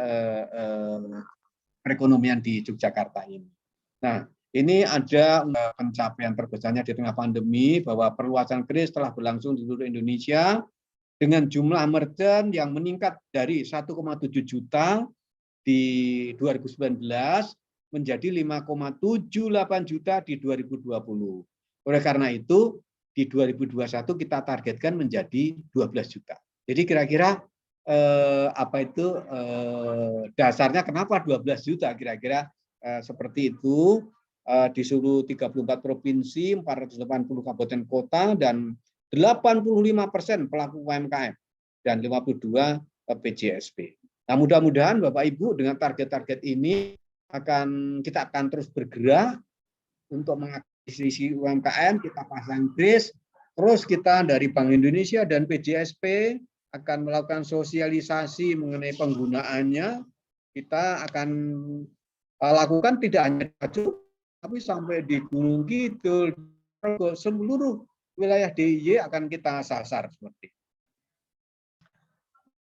perekonomian di Yogyakarta ini. Nah, ini ada pencapaian terbesarnya di tengah pandemi bahwa perluasan KRIS telah berlangsung di seluruh Indonesia dengan jumlah merchant yang meningkat dari 1,7 juta di 2019 menjadi 5,78 juta di 2020. Oleh karena itu, di 2021 kita targetkan menjadi 12 juta. Jadi kira-kira apa itu dasarnya kenapa 12 juta kira-kira seperti itu di seluruh 34 provinsi, 480 kabupaten kota dan 85% pelaku UMKM dan 52 PJSP. Nah, mudah-mudahan Bapak Ibu dengan target-target ini kita akan terus bergerak untuk mengakuisisi UMKM, kita pasang KRIS, terus kita dari Bank Indonesia dan PJSP akan melakukan sosialisasi mengenai penggunaannya. Kita akan lakukan tidak hanya di Pacu, tapi sampai di Gunung Kidul, seluruh wilayah DIY akan kita sasar seperti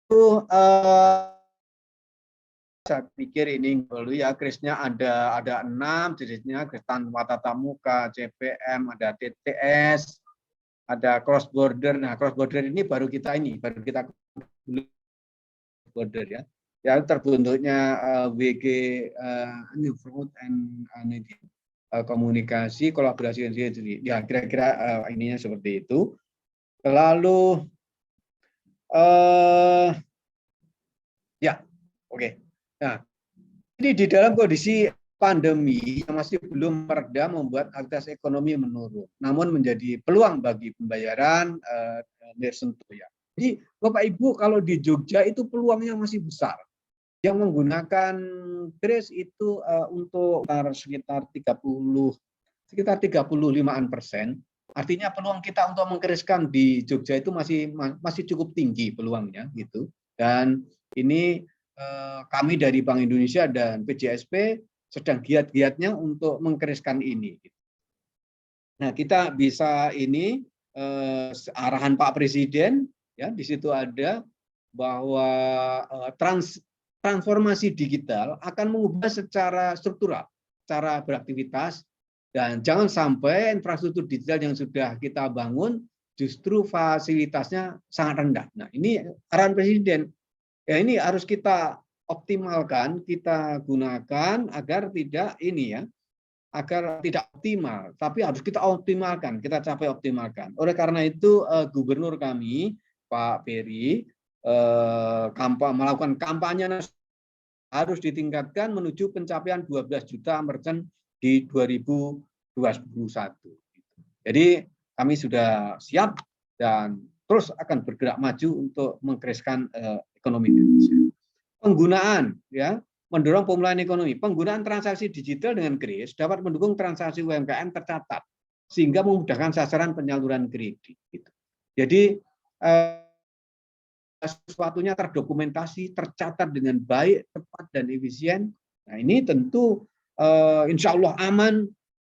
itu. Saya pikir ini dulu ya, KRIS-nya ada 6 jenisnya, KRIS tanpa tatap muka, CPM, ada TTS, ada cross border. Nah, cross border ini baru kita border ya. Ya terbentuknya WG fraud and komunikasi, kolaborasi dan sendiri. Ya kira-kira ininya seperti itu. Lalu ya, oke. Nah, ini di dalam kondisi pandemi yang masih belum mereda membuat aktivitas ekonomi menurun, namun menjadi peluang bagi pembayaran nirsentuh ya. Jadi Bapak Ibu kalau di Jogja itu peluangnya masih besar. Yang menggunakan KRIS itu untuk sekitar 35%. Artinya peluang kita untuk mengkriskan di Jogja itu masih cukup tinggi peluangnya gitu. Dan ini kami dari Bank Indonesia dan PJSP sedang giat-giatnya untuk mengkriskan ini. Nah, kita bisa ini arahan Pak Presiden ya, di situ ada bahwa transformasi digital akan mengubah secara struktural cara beraktivitas dan jangan sampai infrastruktur digital yang sudah kita bangun justru fasilitasnya sangat rendah. Nah, ini arahan Presiden. Ya, ini harus kita optimalkan, kita gunakan agar tidak ini ya, agar tidak optimal, tapi harus kita optimalkan, kita capai optimalkan. Oleh karena itu Gubernur kami Pak Peri melakukan kampanye harus ditingkatkan menuju pencapaian 12 juta merchant di 2021. Jadi kami sudah siap dan terus akan bergerak maju untuk mengkriskan ekonomi Indonesia. Penggunaan ya, mendorong pemulihan ekonomi. Penggunaan transaksi digital dengan KRIS dapat mendukung transaksi UMKM tercatat sehingga memudahkan sasaran penyaluran kredit. Gitu. Jadi sesuatunya terdokumentasi, tercatat dengan baik, cepat dan efisien. Nah, ini tentu insya Allah aman.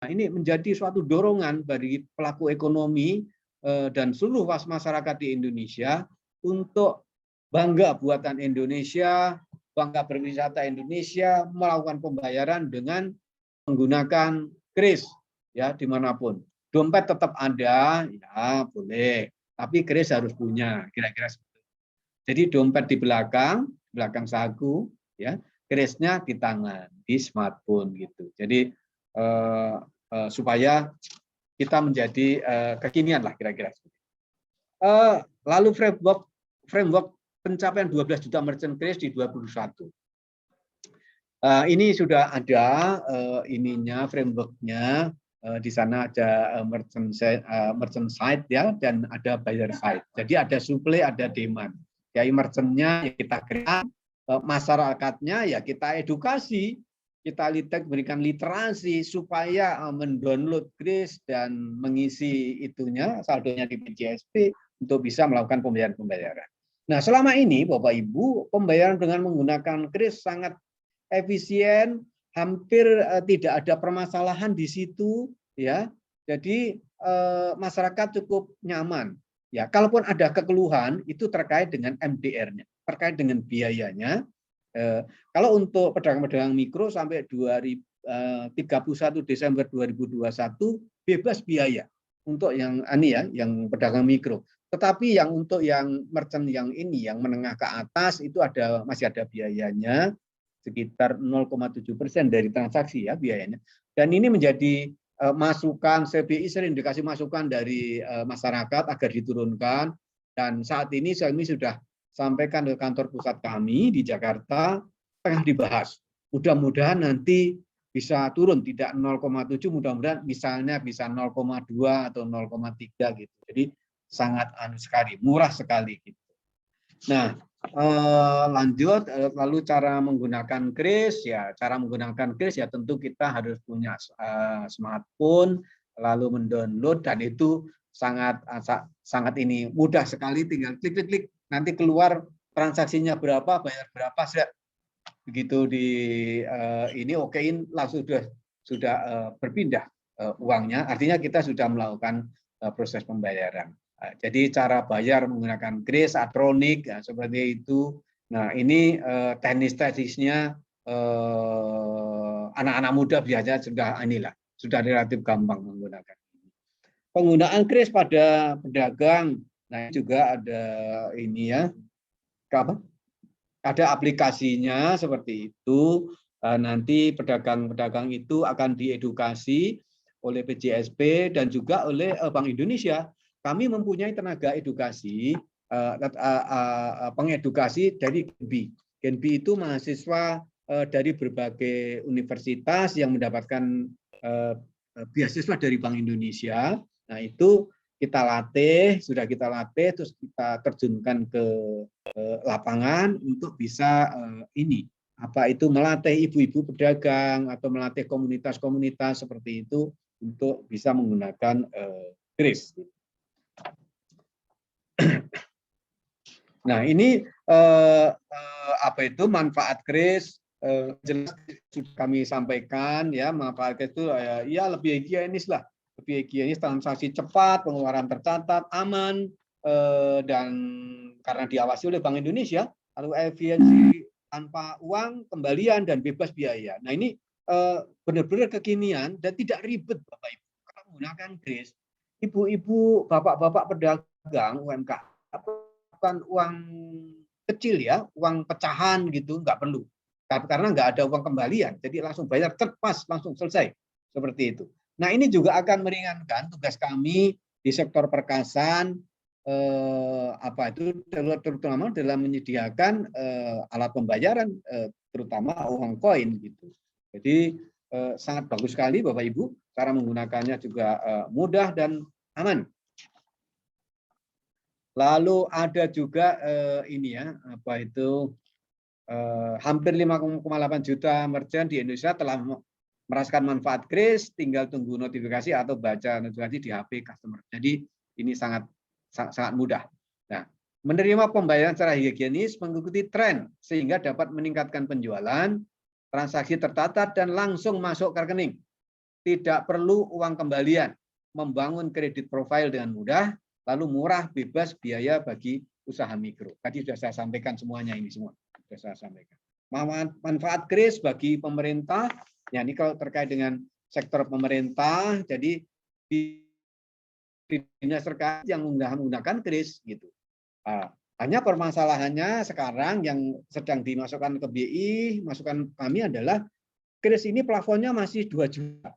Nah, ini menjadi suatu dorongan bagi pelaku ekonomi dan seluruh masyarakat di Indonesia untuk bangga buatan Indonesia, bangga berwisata Indonesia, melakukan pembayaran dengan menggunakan kris ya dimanapun. Dompet tetap ada, ya boleh, tapi kris harus punya, kira-kira seperti itu. Jadi dompet di belakang saku, ya, krisnya di tangan, di smartphone gitu. Jadi supaya kita menjadi kekinian lah kira-kira. Lalu framework pencapaian 12 juta merchant kris di 2021. Ini sudah ada ininya frameworknya. Di sana ada merchant side ya, dan ada buyer side. Jadi ada supply, ada demand. Ya, merchantnya kita kreat, masyarakatnya ya kita edukasi, kita berikan literasi supaya mendownload kris dan mengisi itunya saldonya di PJSP untuk bisa melakukan pembayaran. Nah, selama ini Bapak Ibu, pembayaran dengan menggunakan kris sangat efisien, hampir tidak ada permasalahan di situ, ya. Jadi masyarakat cukup nyaman. Ya, kalaupun ada kekeluhan itu terkait dengan MDR-nya, terkait dengan biayanya. Kalau untuk pedagang-pedagang mikro sampai 31 Desember 2021 bebas biaya untuk yang yang pedagang mikro. Tetapi yang untuk yang merchant yang ini, yang menengah ke atas itu masih ada biayanya sekitar 0,7% dari transaksi ya biayanya. Dan ini menjadi masukan CBI sering dikasih masukan dari masyarakat agar diturunkan. Dan saat ini kami sudah sampaikan ke kantor pusat kami di Jakarta, tengah dibahas. Mudah-mudahan nanti bisa turun, tidak 0,7, mudah-mudahan misalnya bisa 0,2 atau 0,3 gitu. Jadi sangat sekali, murah sekali gitu. Nah, lanjut, lalu cara menggunakan kris ya, tentu kita harus punya smartphone, lalu mendownload, dan itu sangat ini mudah sekali, tinggal klik nanti keluar transaksinya berapa, bayar berapa, begitu di ini okein langsung sudah berpindah uangnya, artinya kita sudah melakukan proses pembayaran. Jadi cara bayar menggunakan kris, atronik, ya, seperti itu. Nah, ini teknis-teknisnya anak-anak muda biasanya sudah relatif gampang menggunakan. Penggunaan kris pada pedagang, nah juga ada ini ya, ada aplikasinya seperti itu. Nanti pedagang-pedagang itu akan diedukasi oleh PJSP dan juga oleh Bank Indonesia. Kami mempunyai tenaga edukasi, pengedukasi dari Genbi. Genbi itu mahasiswa dari berbagai universitas yang mendapatkan beasiswa dari Bank Indonesia. Nah, itu sudah kita latih, terus kita terjunkan ke lapangan untuk bisa melatih ibu-ibu pedagang atau melatih komunitas-komunitas seperti itu untuk bisa menggunakan kris. Nah, ini manfaat kris, jelas sudah kami sampaikan ya, manfaat kris itu ya lebih higienis lah, lebih higienis, transaksi cepat, pengeluaran tercatat, aman, dan karena diawasi oleh Bank Indonesia, lalu efisiensi tanpa uang, kembalian, dan bebas biaya. Nah, ini benar-benar kekinian dan tidak ribet Bapak Ibu. Kalau menggunakan kris, ibu-ibu, bapak-bapak pedagang UMKM bukan uang kecil ya, uang pecahan gitu, nggak perlu. Karena nggak ada uang kembalian, jadi langsung bayar cepat, langsung selesai. Seperti itu. Nah, ini juga akan meringankan tugas kami di sektor perkasan, terutama dalam menyediakan alat pembayaran, terutama uang koin gitu. Jadi sangat bagus sekali Bapak Ibu, cara menggunakannya juga mudah dan aman. Lalu ada juga hampir 5,8 juta merchant di Indonesia telah merasakan manfaat kris, tinggal tunggu notifikasi atau baca notifikasi di HP customer. Jadi ini sangat mudah. Nah, menerima pembayaran secara higienis mengikuti tren sehingga dapat meningkatkan penjualan, transaksi tertata dan langsung masuk ke rekening. Tidak perlu uang kembalian, membangun kredit profile dengan mudah, lalu murah, bebas biaya bagi usaha mikro. Tadi sudah saya sampaikan semuanya ini semua. Sudah saya sampaikan. Manfaat kris bagi pemerintah, ya ini kalau terkait dengan sektor pemerintah, jadi di dinas terkait yang menggunakan kris gitu. Hanya permasalahannya sekarang yang sedang dimasukkan ke BI, masukan kami adalah kris ini plafonnya masih 2 juta.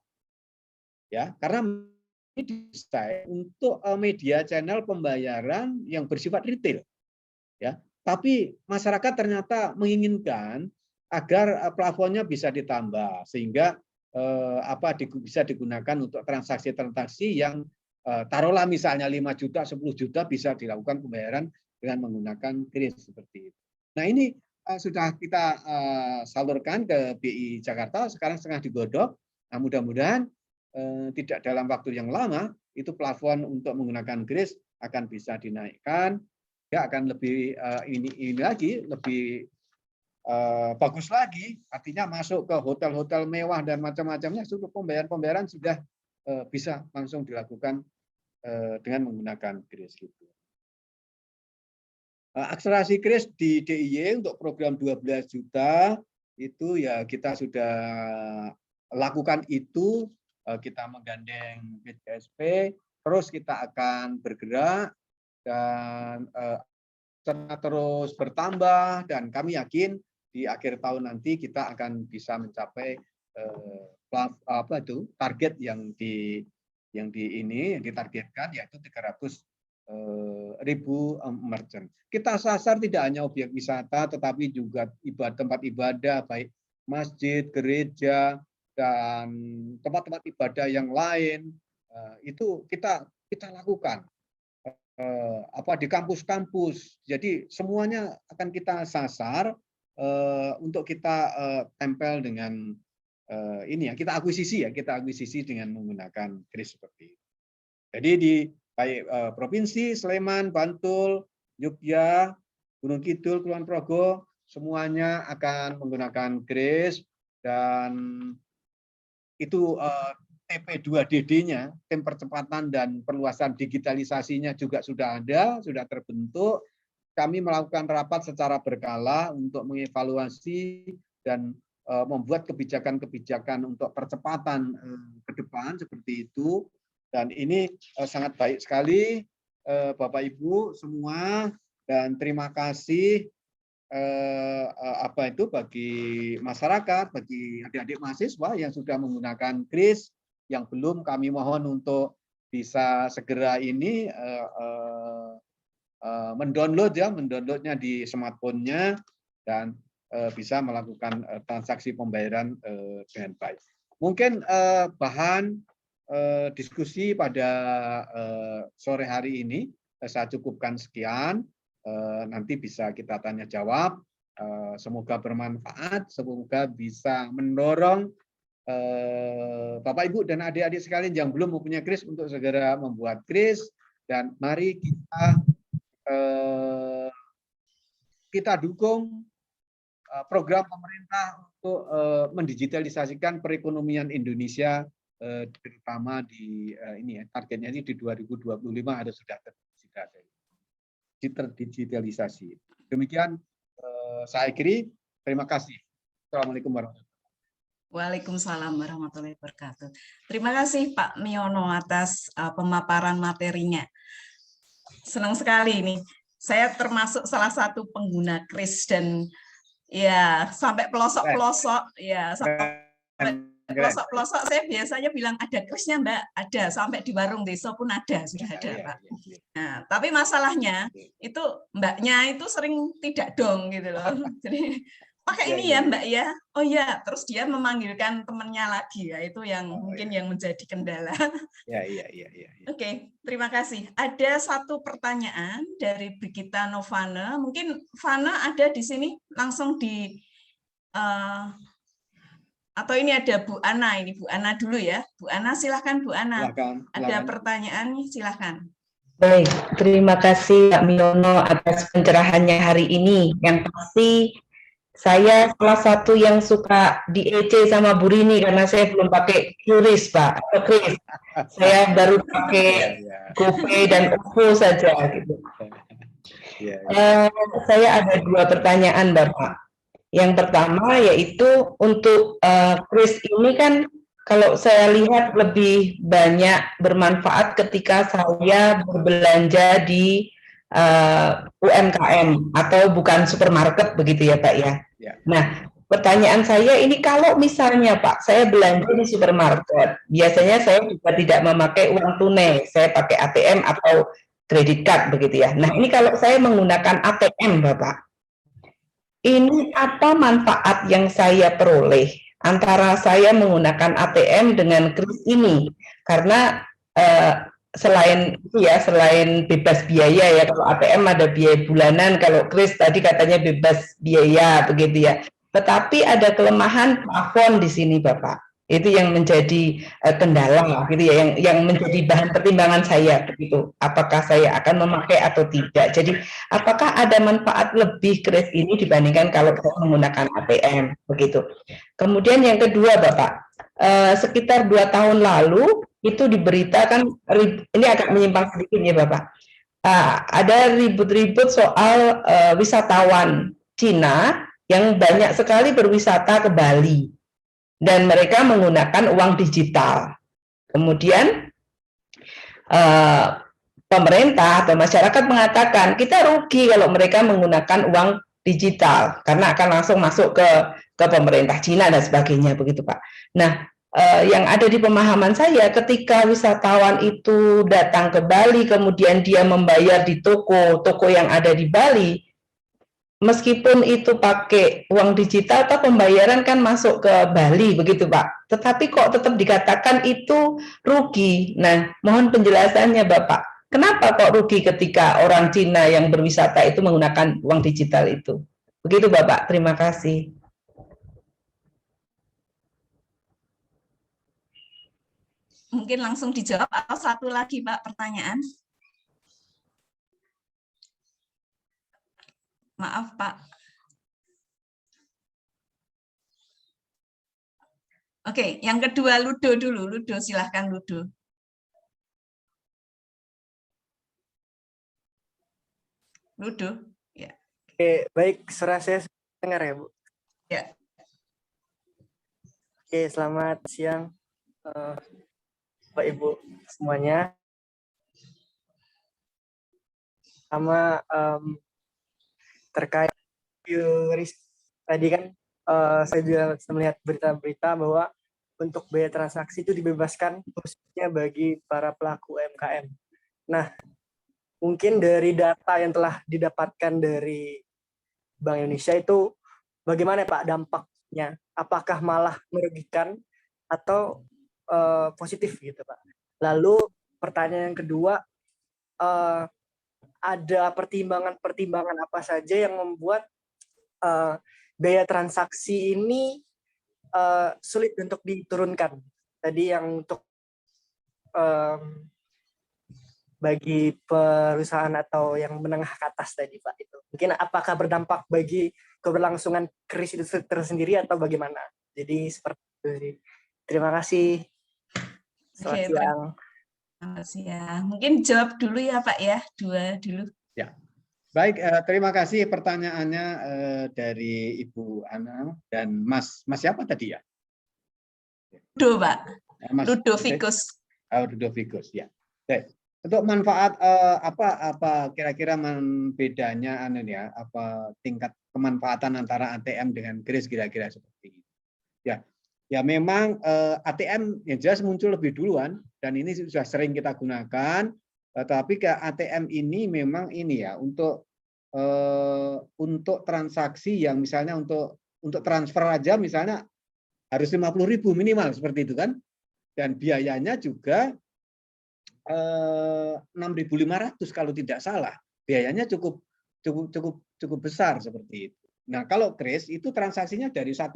Ya, karena ini desain untuk media channel pembayaran yang bersifat retail. Ya, tapi masyarakat ternyata menginginkan agar plafonnya bisa ditambah sehingga bisa digunakan untuk transaksi-transaksi yang taruhlah misalnya 5 juta, 10 juta bisa dilakukan pembayaran dengan menggunakan kris seperti itu. Nah ini sudah kita salurkan ke BI Jakarta, sekarang setengah digodok. Nah mudah-mudahan tidak dalam waktu yang lama itu plafon untuk menggunakan kris akan bisa dinaikkan, ya akan lebih ini lagi lebih bagus lagi, artinya masuk ke hotel-hotel mewah dan macam-macamnya, seluruh pembayaran sudah bisa langsung dilakukan dengan menggunakan kris gitu. Akselerasi kris di DIY untuk program 12 juta itu ya kita sudah lakukan itu, kita menggandeng BCSP, terus kita akan bergerak dan terus bertambah, dan kami yakin di akhir tahun nanti kita akan bisa mencapai target yang ditargetkan, yaitu 300.000 merchant. Kita sasar tidak hanya objek wisata, tetapi juga tempat ibadah, baik masjid, gereja, dan tempat-tempat ibadah yang lain. Itu kita lakukan di kampus-kampus. Jadi semuanya akan kita sasar untuk kita tempel dengan ini ya, kita akuisisi dengan menggunakan kris seperti itu. Jadi di baik provinsi Sleman, Bantul, Yogyakarta, Gunung Kidul, Kulon Progo, semuanya akan menggunakan kris, dan itu TP2DD-nya, tim percepatan dan perluasan digitalisasinya juga sudah ada, sudah terbentuk. Kami melakukan rapat secara berkala untuk mengevaluasi dan membuat kebijakan-kebijakan untuk percepatan ke depan seperti itu. Dan ini sangat baik sekali Bapak Ibu semua, dan terima kasih bagi masyarakat, bagi adik-adik mahasiswa yang sudah menggunakan kris. Yang belum, kami mohon untuk bisa segera ini mendownloadnya di smartphone-nya, dan bisa melakukan transaksi pembayaran dengan baik. Mungkin bahan diskusi pada sore hari ini saya cukupkan sekian. Nanti bisa kita tanya jawab. Semoga bermanfaat, semoga bisa mendorong Bapak Ibu dan adik-adik sekalian yang belum mempunyai kris untuk segera membuat kris, dan mari kita dukung program pemerintah untuk mendigitalisasikan perekonomian Indonesia, terutama di targetnya ini di 2025 harus sudah terdigitalisasi. Demikian saya akhiri. Terima kasih. Assalamualaikum warahmatullahi wabarakatuh. Waalaikumsalam warahmatullahi wabarakatuh. Terima kasih Pak Miono atas pemaparan materinya. Senang sekali ini. Saya termasuk salah satu pengguna kris, dan ya sampai pelosok-pelosok, ya sampai pelosok-pelosok saya biasanya bilang, ada krisnya Mbak, ada, sampai di warung desa pun ada, sudah ada Pak. Nah, tapi masalahnya itu Mbaknya itu sering tidak dong gitu loh. Jadi pakai ini ya Mbak ya, oh ya, terus dia memanggilkan temannya lagi ya, itu yang mungkin yang menjadi kendala. Iya. Oke, terima kasih. Ada satu pertanyaan dari Brigita Novana, mungkin Vana ada di sini, langsung di atau ini ada Bu Ana, ini Bu Ana dulu ya. Bu Ana, silahkan Bu Ana. Silakan. Ada pertanyaan nih, silahkan. Baik, terima kasih Pak Miono atas pencerahannya hari ini. Yang pasti saya salah satu yang suka di EC sama Bu Rini, karena saya belum pakai QRIS Pak, atau kris. Saya baru pakai GoPay dan OVO saja gitu. Ya, Saya ada 2 pertanyaan, Bapak. Yang pertama yaitu untuk kris ini kan kalau saya lihat lebih banyak bermanfaat ketika saya berbelanja di UMKM atau bukan supermarket begitu ya Pak ya. Ya. Nah, pertanyaan saya ini kalau misalnya Pak, saya belanja di supermarket, biasanya saya juga tidak memakai uang tunai, saya pakai ATM atau kredit card begitu ya. Nah, ini kalau saya menggunakan ATM Bapak, ini apa manfaat yang saya peroleh antara saya menggunakan ATM dengan kris ini? Karena selain itu ya, selain bebas biaya ya, kalau ATM ada biaya bulanan, kalau kris tadi katanya bebas biaya begitu ya. Tetapi ada kelemahan plafon di sini Bapak. Itu yang menjadi kendala gitu ya, yang menjadi bahan pertimbangan saya begitu. Apakah saya akan memakai atau tidak. Jadi apakah ada manfaat lebih kris ini dibandingkan kalau saya menggunakan ATM begitu. Kemudian yang kedua Bapak, sekitar 2 tahun lalu itu diberitakan, ini agak menyimpang sedikit ya Bapak, ada ribut-ribut soal wisatawan Cina yang banyak sekali berwisata ke Bali dan mereka menggunakan uang digital. Kemudian pemerintah atau masyarakat mengatakan kita rugi kalau mereka menggunakan uang digital karena akan langsung masuk ke pemerintah Cina dan sebagainya begitu Pak. Nah, yang ada di pemahaman saya ketika wisatawan itu datang ke Bali kemudian dia membayar di toko yang ada di Bali, meskipun itu pakai uang digital atau pembayaran kan masuk ke Bali begitu Pak. Tetapi kok tetap dikatakan itu rugi. Nah, mohon penjelasannya Bapak. Kenapa kok rugi ketika orang Cina yang berwisata itu menggunakan uang digital itu? Begitu Bapak, terima kasih. Mungkin langsung dijawab atau satu lagi Pak pertanyaan? Maaf Pak. Oke, yang kedua Ludo dulu. Ludo, silahkan Ludo. Ludo, ya. Oke, baik, suara saya dengar ya, Bu? Ya. Oke, selamat siang, Bapak Ibu semuanya. Sama terkait tadi kan saya juga melihat berita-berita bahwa untuk biaya transaksi itu dibebaskan khususnya bagi para pelaku UMKM. Nah, mungkin dari data yang telah didapatkan dari Bank Indonesia itu bagaimana Pak dampaknya? Apakah malah merugikan atau positif gitu Pak? Lalu pertanyaan yang kedua, ada pertimbangan-pertimbangan apa saja yang membuat biaya transaksi ini sulit untuk diturunkan? Tadi yang untuk bagi perusahaan atau yang menengah ke atas tadi Pak itu. Mungkin apakah berdampak bagi keberlangsungan kris itu tersendiri atau bagaimana? Jadi seperti itu sih. Terima kasih. Selamat siang. Selamat siang. Mungkin jawab dulu ya Pak ya, 2 dulu. Ya. Baik, terima kasih pertanyaannya dari Ibu Ana dan Mas siapa tadi ya? Ludo Pak. Mas Ludovicus. Ludovicus ya. Baik. Untuk manfaat apa kira-kira bedanya ya, apa tingkat kemanfaatan antara ATM dengan kris kira-kira seperti itu. Ya memang ATM yang jelas muncul lebih duluan dan ini sudah sering kita gunakan, tapi ke ATM ini memang ini ya untuk transaksi yang misalnya untuk transfer aja misalnya harus 50.000 minimal seperti itu kan, dan biayanya juga 6.500 kalau tidak salah, biayanya cukup besar seperti itu. Nah kalau kris itu transaksinya dari Rp1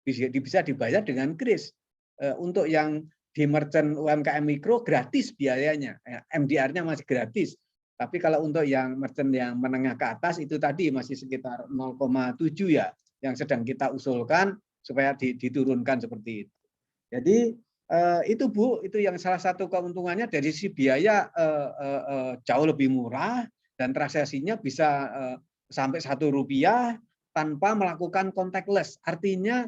bisa dibayar dengan kris. Untuk yang di merchant UMKM mikro gratis biayanya, MDR-nya masih gratis. Tapi kalau untuk yang merchant yang menengah ke atas itu tadi masih sekitar 0,7 ya, yang sedang kita usulkan supaya diturunkan seperti itu. Jadi itu Bu, itu yang salah satu keuntungannya dari sisi biaya jauh lebih murah, dan transaksinya bisa sampai Rp1 tanpa melakukan contactless. Artinya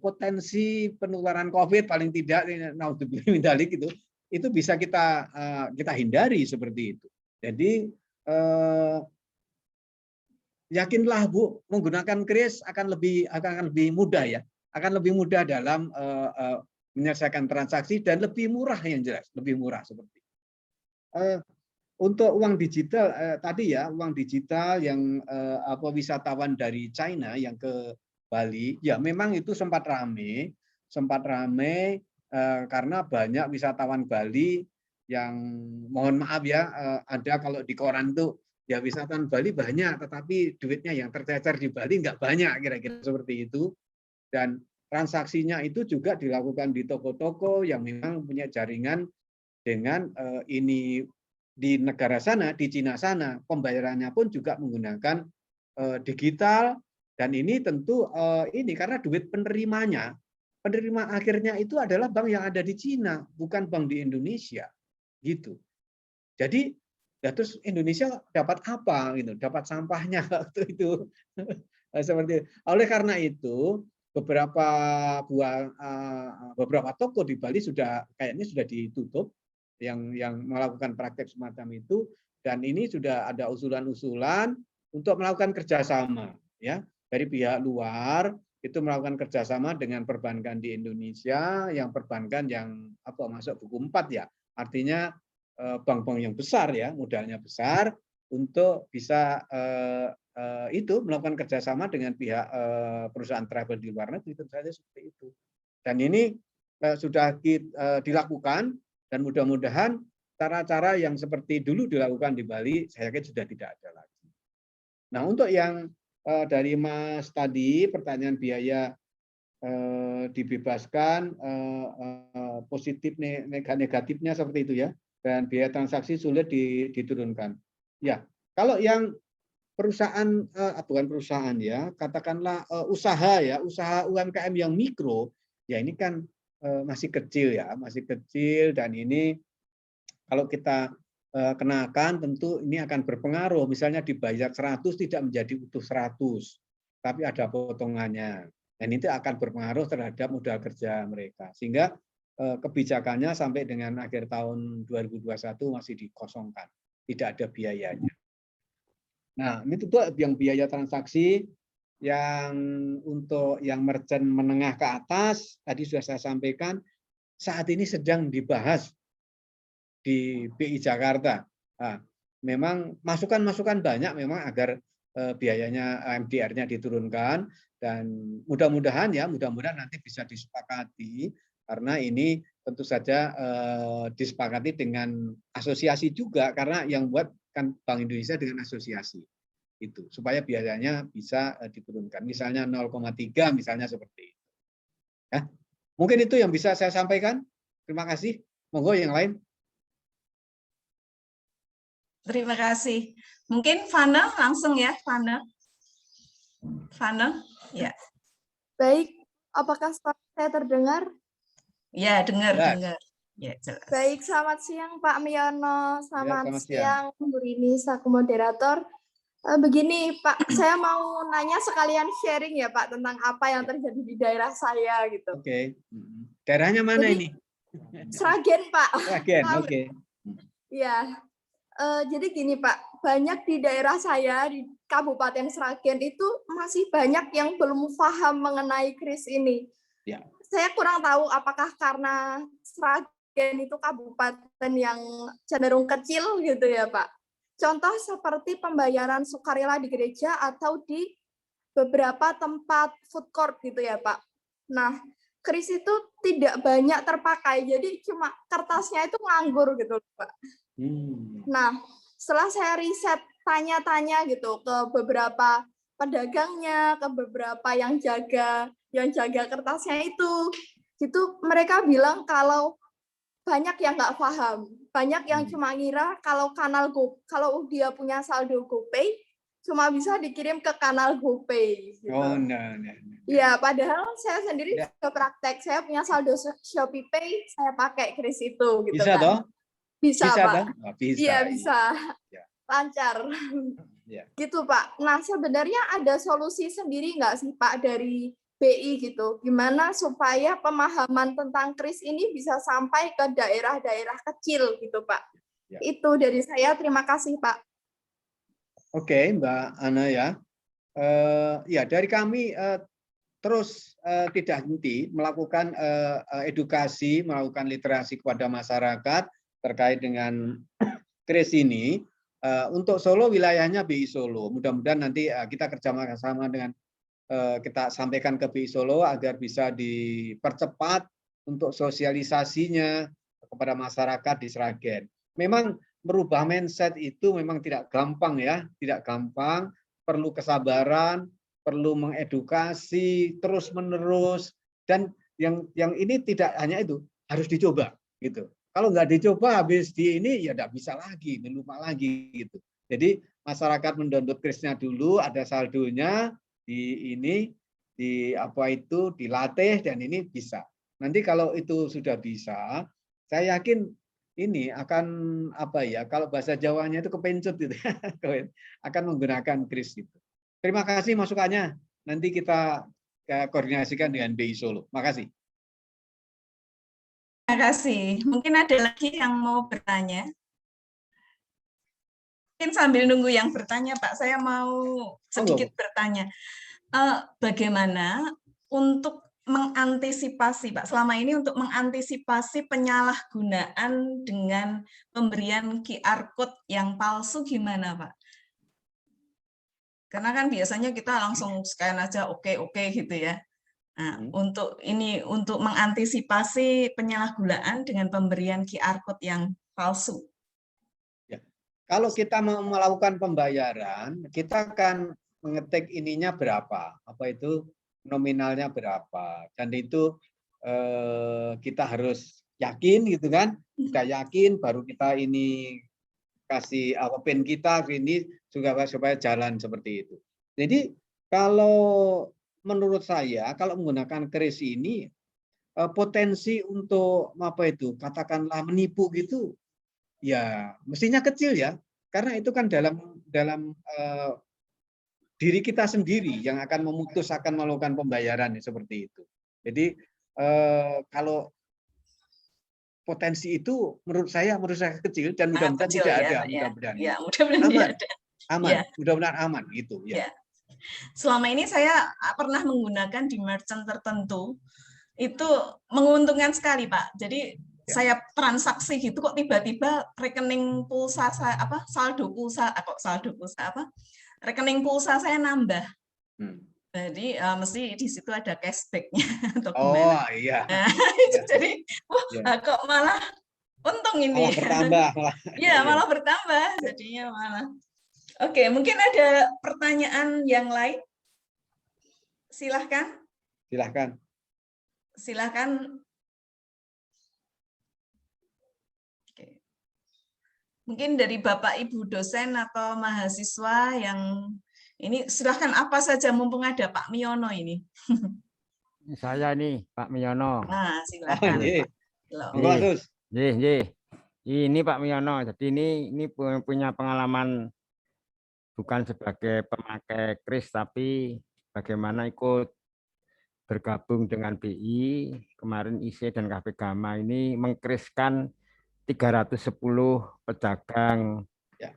potensi penularan COVID paling tidak itu bisa kita hindari seperti itu. Jadi yakinlah Bu, menggunakan kris akan lebih mudah ya, akan lebih mudah dalam menyelesaikan transaksi dan lebih murah, yang jelas lebih murah seperti itu. Untuk uang digital tadi ya, uang digital yang wisatawan dari China yang ke Bali, ya memang itu sempat ramai karena banyak wisatawan Bali yang mohon maaf ya, ada kalau di koran tuh ya wisatawan Bali banyak, tetapi duitnya yang tercecer di Bali nggak banyak, kira-kira seperti itu. Dan transaksinya itu juga dilakukan di toko-toko yang memang punya jaringan dengan ini di negara sana, di Cina sana, pembayarannya pun juga menggunakan digital. Dan ini tentu ini karena duit penerima akhirnya itu adalah bank yang ada di Cina, bukan bank di Indonesia, gitu. Jadi ya terus Indonesia dapat apa gitu? Dapat sampahnya waktu itu. Seperti oleh karena itu beberapa toko di Bali kayaknya sudah ditutup yang melakukan praktek semacam itu, dan ini sudah ada usulan-usulan untuk melakukan kerjasama ya dari pihak luar itu melakukan kerjasama dengan perbankan di Indonesia, yang perbankan yang masuk buku 4 ya, artinya bank-bank yang besar ya, modalnya besar, untuk bisa itu melakukan kerjasama dengan pihak perusahaan travel di luar negeri, tentu saja seperti itu. Dan ini sudah dilakukan, dan mudah-mudahan cara-cara yang seperti dulu dilakukan di Bali, saya yakin sudah tidak ada lagi. Nah, untuk yang dari Mas tadi, pertanyaan biaya dibebaskan, positif negatifnya seperti itu ya, dan biaya transaksi sulit diturunkan. Ya, kalau yang perusahaan bukan perusahaan ya, katakanlah usaha UMKM yang mikro, ya ini kan masih kecil ya, dan ini kalau kita kenakan tentu ini akan berpengaruh. Misalnya dibayar 100 tidak menjadi utuh 100, tapi ada potongannya. Dan itu akan berpengaruh terhadap modal kerja mereka. Sehingga kebijakannya sampai dengan akhir tahun 2021 masih dikosongkan, tidak ada biayanya. Nah, ini tentu yang biaya transaksi yang untuk yang merchant menengah ke atas, tadi sudah saya sampaikan, saat ini sedang dibahas di BI Jakarta. Nah, memang masukan-masukan banyak memang agar biayanya MDR-nya diturunkan, dan mudah-mudahan nanti bisa disepakati, karena ini tentu saja disepakati dengan asosiasi juga, karena yang buat kan Bank Indonesia dengan asosiasi itu, supaya biayanya bisa diturunkan, misalnya 0,3 misalnya seperti itu. Ya, mungkin itu yang bisa saya sampaikan. Terima kasih. Monggo yang lain. Terima kasih. Mungkin Fana langsung ya, Fana, ya. Baik, apakah saya terdengar? Ya, dengar. Ya, jelas. Baik, selamat siang Pak Miono, selamat siang Bu Rini selaku moderator. Begini Pak, saya mau nanya sekalian sharing ya Pak tentang apa yang terjadi di daerah saya gitu. Oke. Daerahnya mana ini? Sragen Pak. Sragen, oke. Ya. Jadi gini Pak, banyak di daerah saya di Kabupaten Sragen itu masih banyak yang belum paham mengenai kris ini. Ya. Saya kurang tahu apakah karena Sragen itu kabupaten yang cenderung kecil gitu ya Pak. Contoh seperti pembayaran sukarela di gereja atau di beberapa tempat food court gitu ya Pak. Nah, kris itu tidak banyak terpakai, jadi cuma kertasnya itu nganggur gitu Pak. Nah, setelah saya riset tanya-tanya gitu ke beberapa pedagangnya, ke beberapa yang jaga kertasnya itu mereka bilang kalau banyak yang nggak paham, banyak yang cuma ngira kalau kalau dia punya saldo GoPay cuma bisa dikirim ke kanal GoPay. Gitu. Oh, no. Ya, padahal saya sendiri juga praktek, saya punya saldo ShopeePay, saya pakai kris itu. Gitu bisa kan. toh? Bisa, Bisa Pak. kan? Nah, bisa. Iya, bisa. Ya. Lancar. Ya. Gitu, Pak. Nah, sebenarnya ada solusi sendiri nggak sih, Pak, dari BI gitu? Gimana supaya pemahaman tentang kris ini bisa sampai ke daerah-daerah kecil gitu, Pak? Ya. Itu dari saya. Terima kasih, Pak. Oke, Mbak Ana ya. Ya, dari kami terus tidak henti melakukan edukasi, melakukan literasi kepada masyarakat terkait dengan kris ini. Untuk Solo, wilayahnya BI Solo. Mudah-mudahan nanti kita kerjasama dengan kita sampaikan ke BI Solo agar bisa dipercepat untuk sosialisasinya kepada masyarakat di Sragen. Memang merubah mindset itu memang tidak gampang ya, tidak gampang, perlu kesabaran, perlu mengedukasi terus-menerus, dan yang ini tidak hanya itu, harus dicoba gitu. Kalau nggak dicoba habis di ini ya nggak bisa lagi, lupa lagi gitu. Jadi masyarakat mendownload krisnya dulu, ada saldonya di ini, di apa itu dilatih, dan ini bisa. Nanti kalau itu sudah bisa, saya yakin ini akan apa ya, kalau bahasa Jawanya itu kepencut gitu, akan menggunakan kris itu. Terima kasih masukannya. Nanti kita koordinasikan dengan BI Solo. Makasih. Terima kasih. Mungkin ada lagi yang mau bertanya? Mungkin sambil nunggu yang bertanya, Pak, saya mau sedikit bertanya. Bagaimana untuk mengantisipasi, Pak, selama ini untuk mengantisipasi penyalahgunaan dengan pemberian QR code yang palsu gimana, Pak? Karena kan biasanya kita langsung scan aja oke gitu ya. Nah, untuk mengantisipasi penyalahgunaan dengan pemberian QR code yang palsu. Ya. Kalau kita mau melakukan pembayaran, kita akan mengetik ininya berapa, apa itu nominalnya berapa, dan itu kita harus yakin gitu kan, kita yakin baru kita ini kasih apa pin kita ini juga supaya jalan seperti itu. Jadi kalau menurut saya kalau menggunakan kris ini potensi untuk apa itu katakanlah menipu gitu ya mestinya kecil ya, karena itu kan dalam diri kita sendiri yang akan memutus akan melakukan pembayaran seperti itu. Jadi kalau potensi itu menurut saya kecil dan mudah-mudahan tidak ada, mudah-mudahan. Ya, mudah-mudahan aman, tidak ada. aman, Ya. mudah-mudahan aman gitu ya. Ya. Selama ini saya pernah menggunakan di merchant tertentu, itu menguntungkan sekali, Pak. Jadi saya transaksi gitu kok tiba-tiba rekening pulsa saya saldo pulsa rekening pulsa saya nambah. Jadi mesti di situ ada cashback-nya atau gimana. Oh iya. Nah, jadi kok malah untung ini. Malah bertambah. Iya, malah bertambah jadinya malah. Oke, mungkin ada pertanyaan yang lain? Silahkan. Silahkan. Silahkan. Oke. Mungkin dari Bapak Ibu dosen atau mahasiswa yang ini silahkan apa saja mumpung ada Pak Miono ini. Saya nih Pak Miono. Nah, silahkan. Ini Pak Miono. Jadi ini punya pengalaman bukan sebagai pemakai kris, tapi bagaimana ikut bergabung dengan BI. Kemarin IC dan KP Gama ini mengkriskan 310 pedagang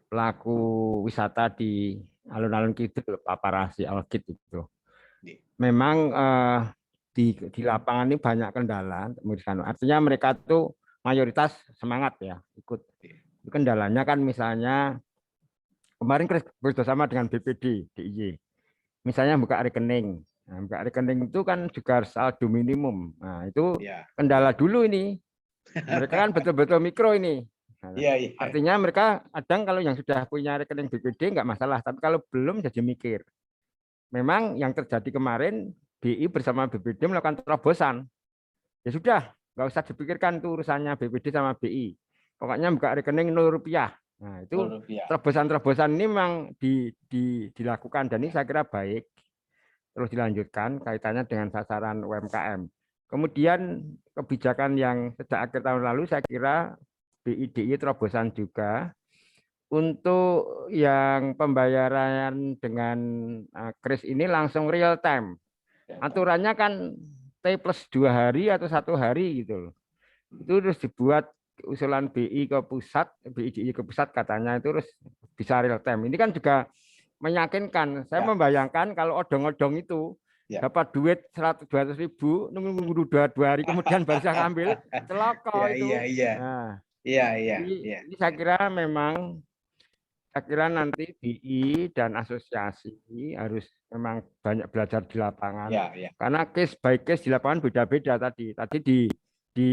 pelaku wisata di alun-alun kidul Paparasi Algit itu. Memang di lapangan ini banyak kendala. Artinya mereka tuh mayoritas semangat ya ikut. Kendalanya kan misalnya kemarin bersama dengan BPD, DIY. Misalnya buka rekening. Nah, buka rekening itu kan juga harus saldo minimum. Nah, itu kendala dulu ini. Mereka kan betul-betul mikro ini. Nah, artinya mereka kadang kalau yang sudah punya rekening BPD nggak masalah, tapi kalau belum jadi mikir. Memang yang terjadi kemarin BI bersama BPD melakukan terobosan. Ya sudah, nggak usah dipikirkan tuh urusannya BPD sama BI. Pokoknya buka rekening 0 rupiah. Nah, itu terobosan-terobosan ini memang dilakukan dan ini saya kira baik. Terus dilanjutkan kaitannya dengan sasaran UMKM. Kemudian kebijakan yang sejak akhir tahun lalu saya kira BI/DI terobosan juga untuk yang pembayaran dengan kris ini langsung real time. Aturannya kan T+2 hari atau 1 hari gitu loh. Itu terus dibuat usulan BI ke pusat, BI/DI ke pusat katanya itu terus bisa real time. Ini kan juga meyakinkan. Saya membayangkan kalau odong-odong itu dapat duit 200 ribu, nunggu 2 hari kemudian baru saya ambil, celaka itu. Nah, ini saya kira memang, saya kira nanti BI dan asosiasi harus memang banyak belajar di lapangan. Karena case by case di lapangan beda-beda tadi. Tadi di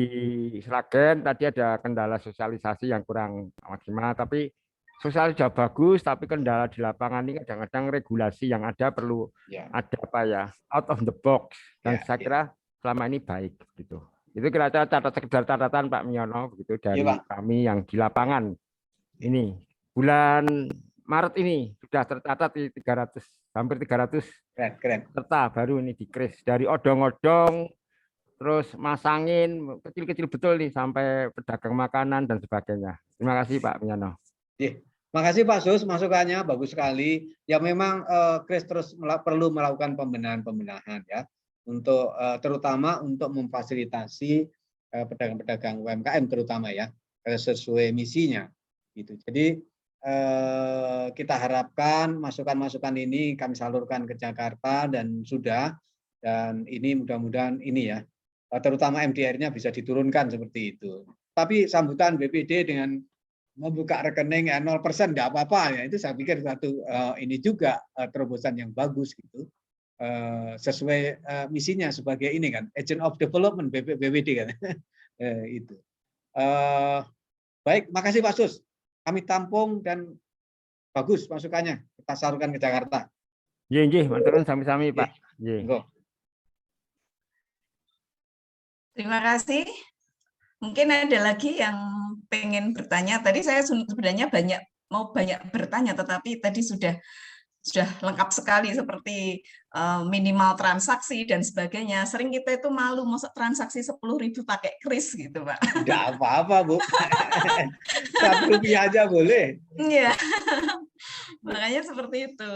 Sragen tadi ada kendala sosialisasi yang kurang maksimal, tapi sosial sudah bagus, tapi kendala di lapangan ini kadang-kadang regulasi yang ada perlu ada apa ya, out of the box. Dan saya kira selama ini baik gitu. Itu kira-kira sekedar catatan Pak Miono begitu dari kami yang di lapangan. Ini bulan Maret ini sudah tercatat di 300, hampir 300 peserta baru ini di kris, dari odong-odong, terus masangin, kecil-kecil betul nih, sampai pedagang makanan dan sebagainya. Terima kasih Pak Miono. Terima kasih Pak Sus, masukannya bagus sekali. Ya memang kris terus perlu melakukan pembenahan ya, untuk terutama untuk memfasilitasi pedagang-pedagang UMKM terutama ya, sesuai misinya gitu. Jadi kita harapkan masukan-masukan ini kami salurkan ke Jakarta dan ini mudah-mudahan ini ya, terutama MDR-nya bisa diturunkan seperti itu. Tapi sambutan BPD dengan membuka rekening 0% enggak apa-apa ya, itu saya pikir satu ini juga terobosan yang bagus gitu, sesuai misinya sebagai ini kan, agent of development BPD kan. Itu baik, makasih Pak Sus, kami tampung dan bagus masukannya, kita salurkan ke Jakarta. Nggih, matur sami-sami Pak. Nggih. Terima kasih. Mungkin ada lagi yang pengen bertanya. Tadi saya sebenarnya mau banyak bertanya, tetapi tadi sudah lengkap sekali seperti minimal transaksi dan sebagainya. Sering kita itu malu masuk transaksi 10.000 pakai kris gitu, Pak. Tidak apa-apa, Bu. Rp1 aja boleh. Iya. Makanya seperti itu.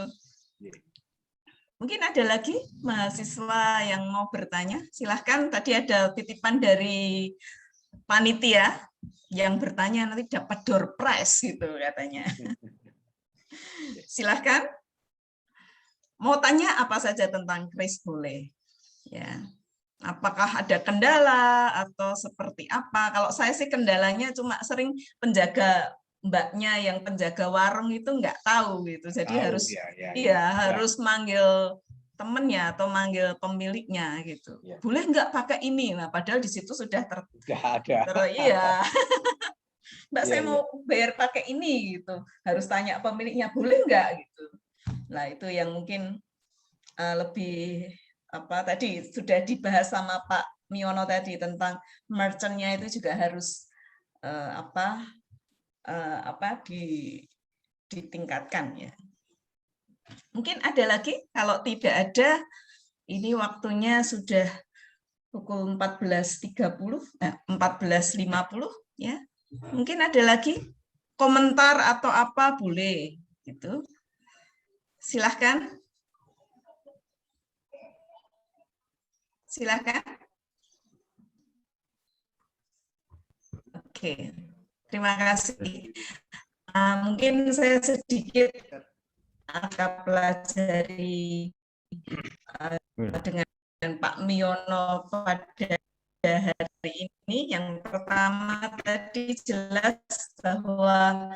Mungkin ada lagi mahasiswa yang mau bertanya. Silahkan, tadi ada titipan dari panitia yang bertanya nanti dapat door prize gitu katanya. Silahkan. Mau tanya apa saja tentang kris boleh. Ya. Apakah ada kendala atau seperti apa? Kalau saya sih kendalanya cuma sering mbaknya yang penjaga warung itu nggak tahu gitu. Jadi harus harus manggil temennya atau manggil pemiliknya gitu. Boleh nggak pakai ini? Nah, padahal di situ sudah iya. Mbak, saya mau bayar pakai ini gitu. Harus tanya pemiliknya, boleh nggak gitu. Nah, itu yang mungkin lebih tadi sudah dibahas sama Pak Miono tadi tentang merchant-nya itu juga harus ditingkatkan ya. Mungkin ada lagi, kalau tidak ada, ini waktunya sudah pukul 14.30, 14.50 ya. Mungkin ada lagi komentar atau apa boleh gitu. Silahkan. Silahkan. Oke, terima kasih. Mungkin saya sedikit akan pelajari dengan Pak Miono pada hari ini. Yang pertama tadi jelas bahwa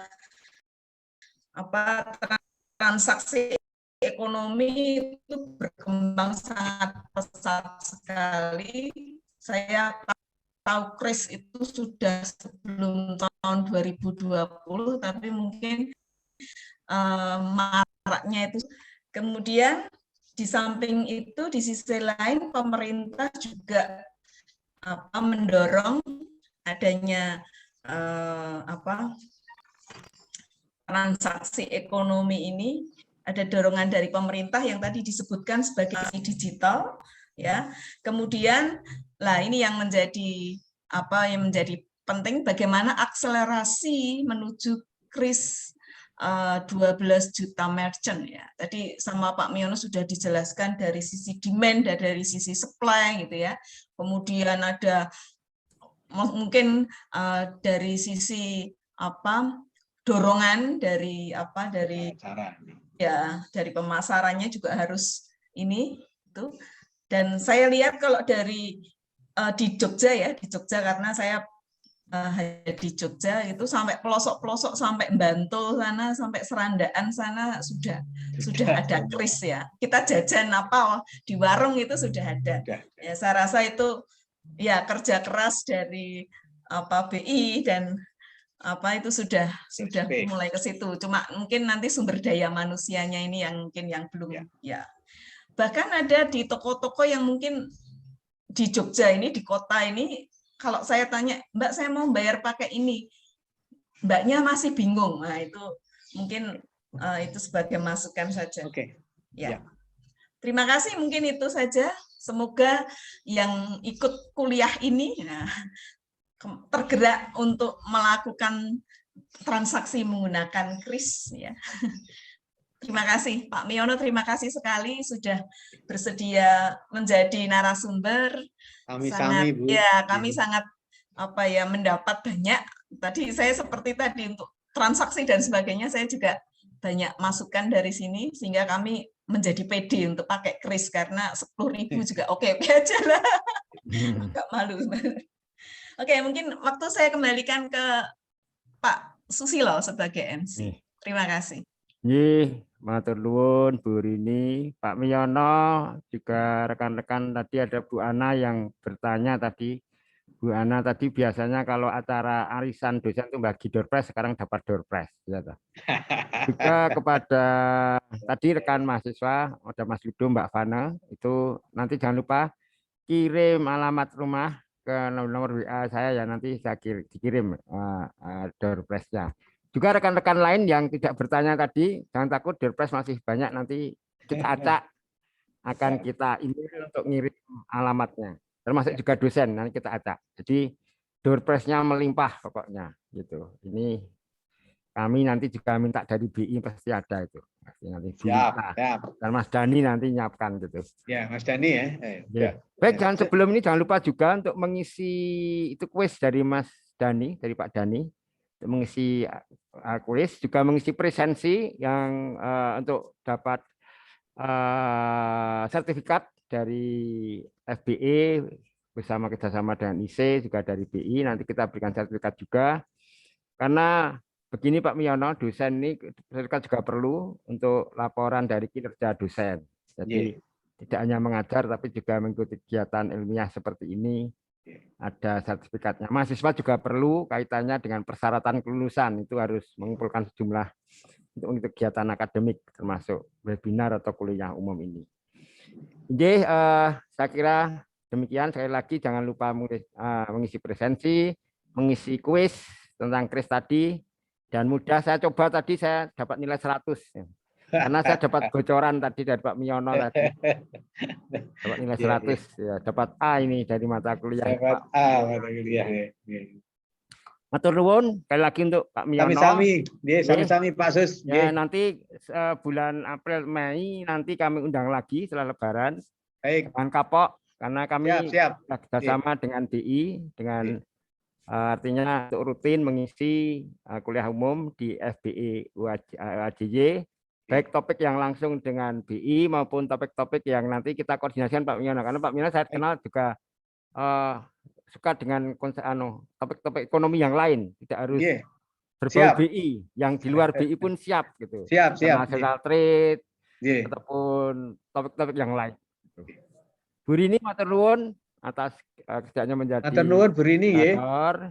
transaksi ekonomi itu berkembang sangat pesat sekali. Saya tahu kris itu sudah sebelum tahun 2020, tapi mungkin maraknya itu. Kemudian di samping itu, di sisi lain pemerintah juga mendorong adanya transaksi ekonomi ini. Ada dorongan dari pemerintah yang tadi disebutkan sebagai digital, ya. Kemudian, ini yang menjadi penting bagaimana akselerasi menuju kris 12 juta merchant ya. Tadi sama Pak Miono sudah dijelaskan dari sisi demand dan dari sisi supply gitu ya. Kemudian ada mungkin dari sisi dorongan dari dari pemasarannya juga harus ini itu. Dan saya lihat kalau dari di Jogja karena saya di Jogja itu sampai pelosok-pelosok, sampai Bantul sana, sampai Serandaan sana sudah ada kris ya. Kita jajan apa di warung itu sudah ada. Ya, saya rasa itu ya kerja keras dari BI dan itu sudah mulai ke situ. Cuma mungkin nanti sumber daya manusianya ini yang mungkin yang belum ya. Bahkan ada di toko-toko yang mungkin di Jogja ini, di kota ini, kalau saya tanya, Mbak saya mau bayar pakai ini, Mbaknya masih bingung. Nah itu mungkin itu sebagai masukan saja. Oke. Ya. Terima kasih, mungkin itu saja. Semoga yang ikut kuliah ini tergerak untuk melakukan transaksi menggunakan kris. Ya. Terima kasih Pak Miono, terima kasih sekali sudah bersedia menjadi narasumber. Kami Bu. Ya, kami sangat mendapat banyak. Tadi saya seperti tadi untuk transaksi dan sebagainya saya juga banyak masukan dari sini sehingga kami menjadi pede untuk pakai kris karena 10.000 juga oke aja lah. Agak malu. Oke, mungkin waktu saya kembalikan ke Pak Susilo sebagai MC. Terima kasih. Matur nuwun Bu Rini, Pak Miono, juga rekan-rekan tadi ada Bu Ana yang bertanya tadi. Bu Ana tadi biasanya kalau acara arisan dosen itu bagi door prize, sekarang dapat door prize. Ya, juga kepada tadi rekan mahasiswa, ada Mas Ludo, Mbak Fana, itu nanti jangan lupa kirim alamat rumah ke nomor WA saya ya, nanti saya dikirim door prize-nya. Juga rekan-rekan lain yang tidak bertanya tadi, jangan takut, door prize masih banyak, nanti kita acak, akan kita email untuk ngirim alamatnya. Termasuk juga dosen, nanti kita acak. Jadi door prize-nya melimpah pokoknya. Gitu. Ini kami nanti juga minta dari BI, pasti ada itu. Nanti siap. Dan Mas Dani nanti nyiapkan gitu. Ya, Mas Dani ya. Baik, sebelum ini jangan lupa juga untuk mengisi itu kuis dari Mas Dani, dari Pak Dani. Mengisi kuis, juga mengisi presensi yang untuk dapat sertifikat dari FBE bersama kerjasama dengan IC, juga dari BI, nanti kita berikan sertifikat juga. Karena begini Pak Miono, dosen ini sertifikat juga perlu untuk laporan dari kinerja dosen. Jadi tidak hanya mengajar, tapi juga mengikuti kegiatan ilmiah seperti ini. Ada sertifikatnya. Mahasiswa juga perlu kaitannya dengan persyaratan kelulusan, itu harus mengumpulkan sejumlah untuk kegiatan akademik termasuk webinar atau kuliah umum ini. Jadi saya kira demikian. Sekali lagi jangan lupa mengisi presensi, mengisi kuis tentang kris tadi, dan mudah. Saya coba tadi saya dapat nilai 100 karena saya dapat bocoran tadi dari Pak Miono tadi. Dapat nilai 100 ya, dapat A ini dari mata kuliah. Dapat A mata kuliah ya. Matur nuwun sekali lagi untuk Pak Miono. Sami-sami Pak Sus. Ya, nanti bulan April Mei nanti kami undang lagi setelah Lebaran. Baik. Dengan Kapok, karena kami bersama dengan BI, dengan artinya untuk rutin mengisi kuliah umum di FBE UAJY. Baik topik yang langsung dengan BI maupun topik-topik yang nanti kita koordinasikan Pak Miono. Karena Pak Miono saya kenal juga suka dengan topik-topik ekonomi yang lain. Tidak harus berbau BI. Yang di luar BI pun siap. Gitu. Siap. National trade, ataupun topik-topik yang lain. Bu Rini matur nuwun atas kerjanya menjadi moderator.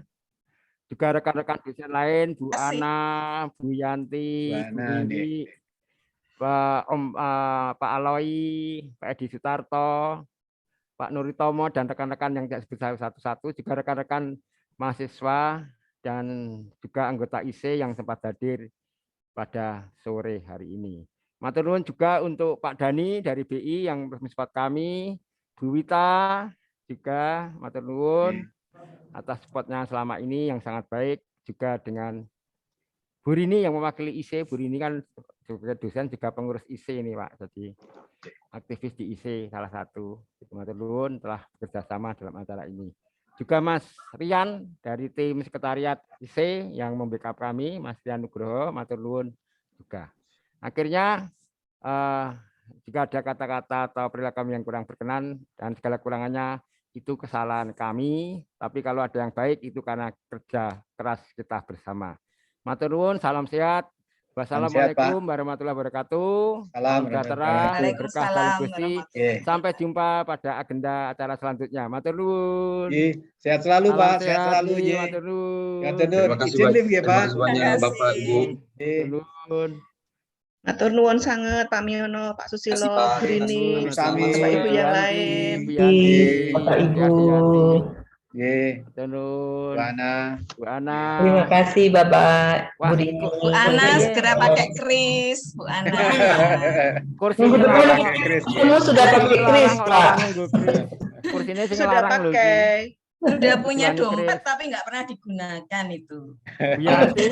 Juga rekan-rekan dosen lain, Bu Ana, Bu Yanti, Bu Rini, Pak Aloi, Pak Edi Sutarto, Pak Nuritomo, dan rekan-rekan yang tidak sebut satu-satu, juga rekan-rekan mahasiswa dan juga anggota IC yang sempat hadir pada sore hari ini. Matur nuwun juga untuk Pak Dani dari BI yang support kami, Bu Wita juga matur nuwun. atas supportnya selama ini yang sangat baik, juga dengan Bu Rini yang mewakili IC. Bu Rini kan sebagai dosen juga pengurus IC ini Pak, jadi aktivis di IC salah satu. Matur nuwun telah bekerjasama dalam acara ini. Juga Mas Rian dari tim sekretariat IC yang membackup kami, Mas Rian Nugroho, matur nuwun juga. Akhirnya jika ada kata-kata atau perilaku kami yang kurang berkenan dan segala kurangannya itu kesalahan kami, tapi kalau ada yang baik itu karena kerja keras kita bersama. Matur nuwun, salam sehat. Wassalamualaikum warahmatullahi wabarakatuh. Salam sejahtera, berkah dalam Gusti. Sampai jumpa pada agenda acara selanjutnya. Matur nuwun. Sehat selalu Salam Pak, sehat sehat, selalu. matur nuwun. Terima kasih banyak Bapak Ibu. Matur nuwun. Matur nuwun sangat Pak Miono, Pak Susilo, Bu Rini, Bapak Ibu yang lain. Bapak Ibu. Matur nuwun. Bu Ana. Terima kasih Bapak Wah, Bu Rini. Bu Ana segera pakai kris, Bu Ana. Kursinya Semua sudah pakai kris, Pak. Kursinya sing Sudah larang lho iki. pakai. Sudah punya Bukan dompet kris. tapi nggak pernah digunakan itu. Bianti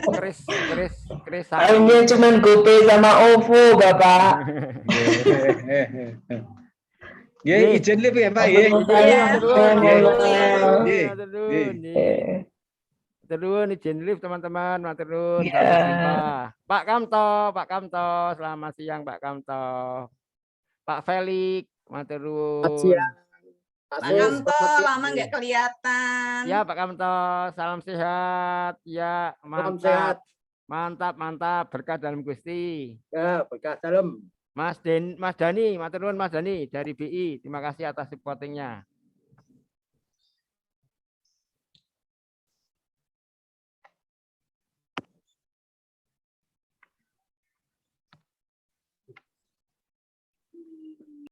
kris Hanya cuma GoPay sama OVO, Bapak. Ya, izin live ya Pak ya. Matur nuwun izin live teman-teman, matur nuwun. Ya. Sampai jumpa. Pak Kamto, selamat siang Pak Kamto. Pak Felix, matur nuwun. Pak Kamto, lama nggak kelihatan. Ya Pak Kamto, salam sehat. Ya, mantap. Mantap, berkah dalam Gusti. Ya, berkah dalam. Mas Dani, matur nuwun Mas Dani dari BI. Terima kasih atas supportingnya.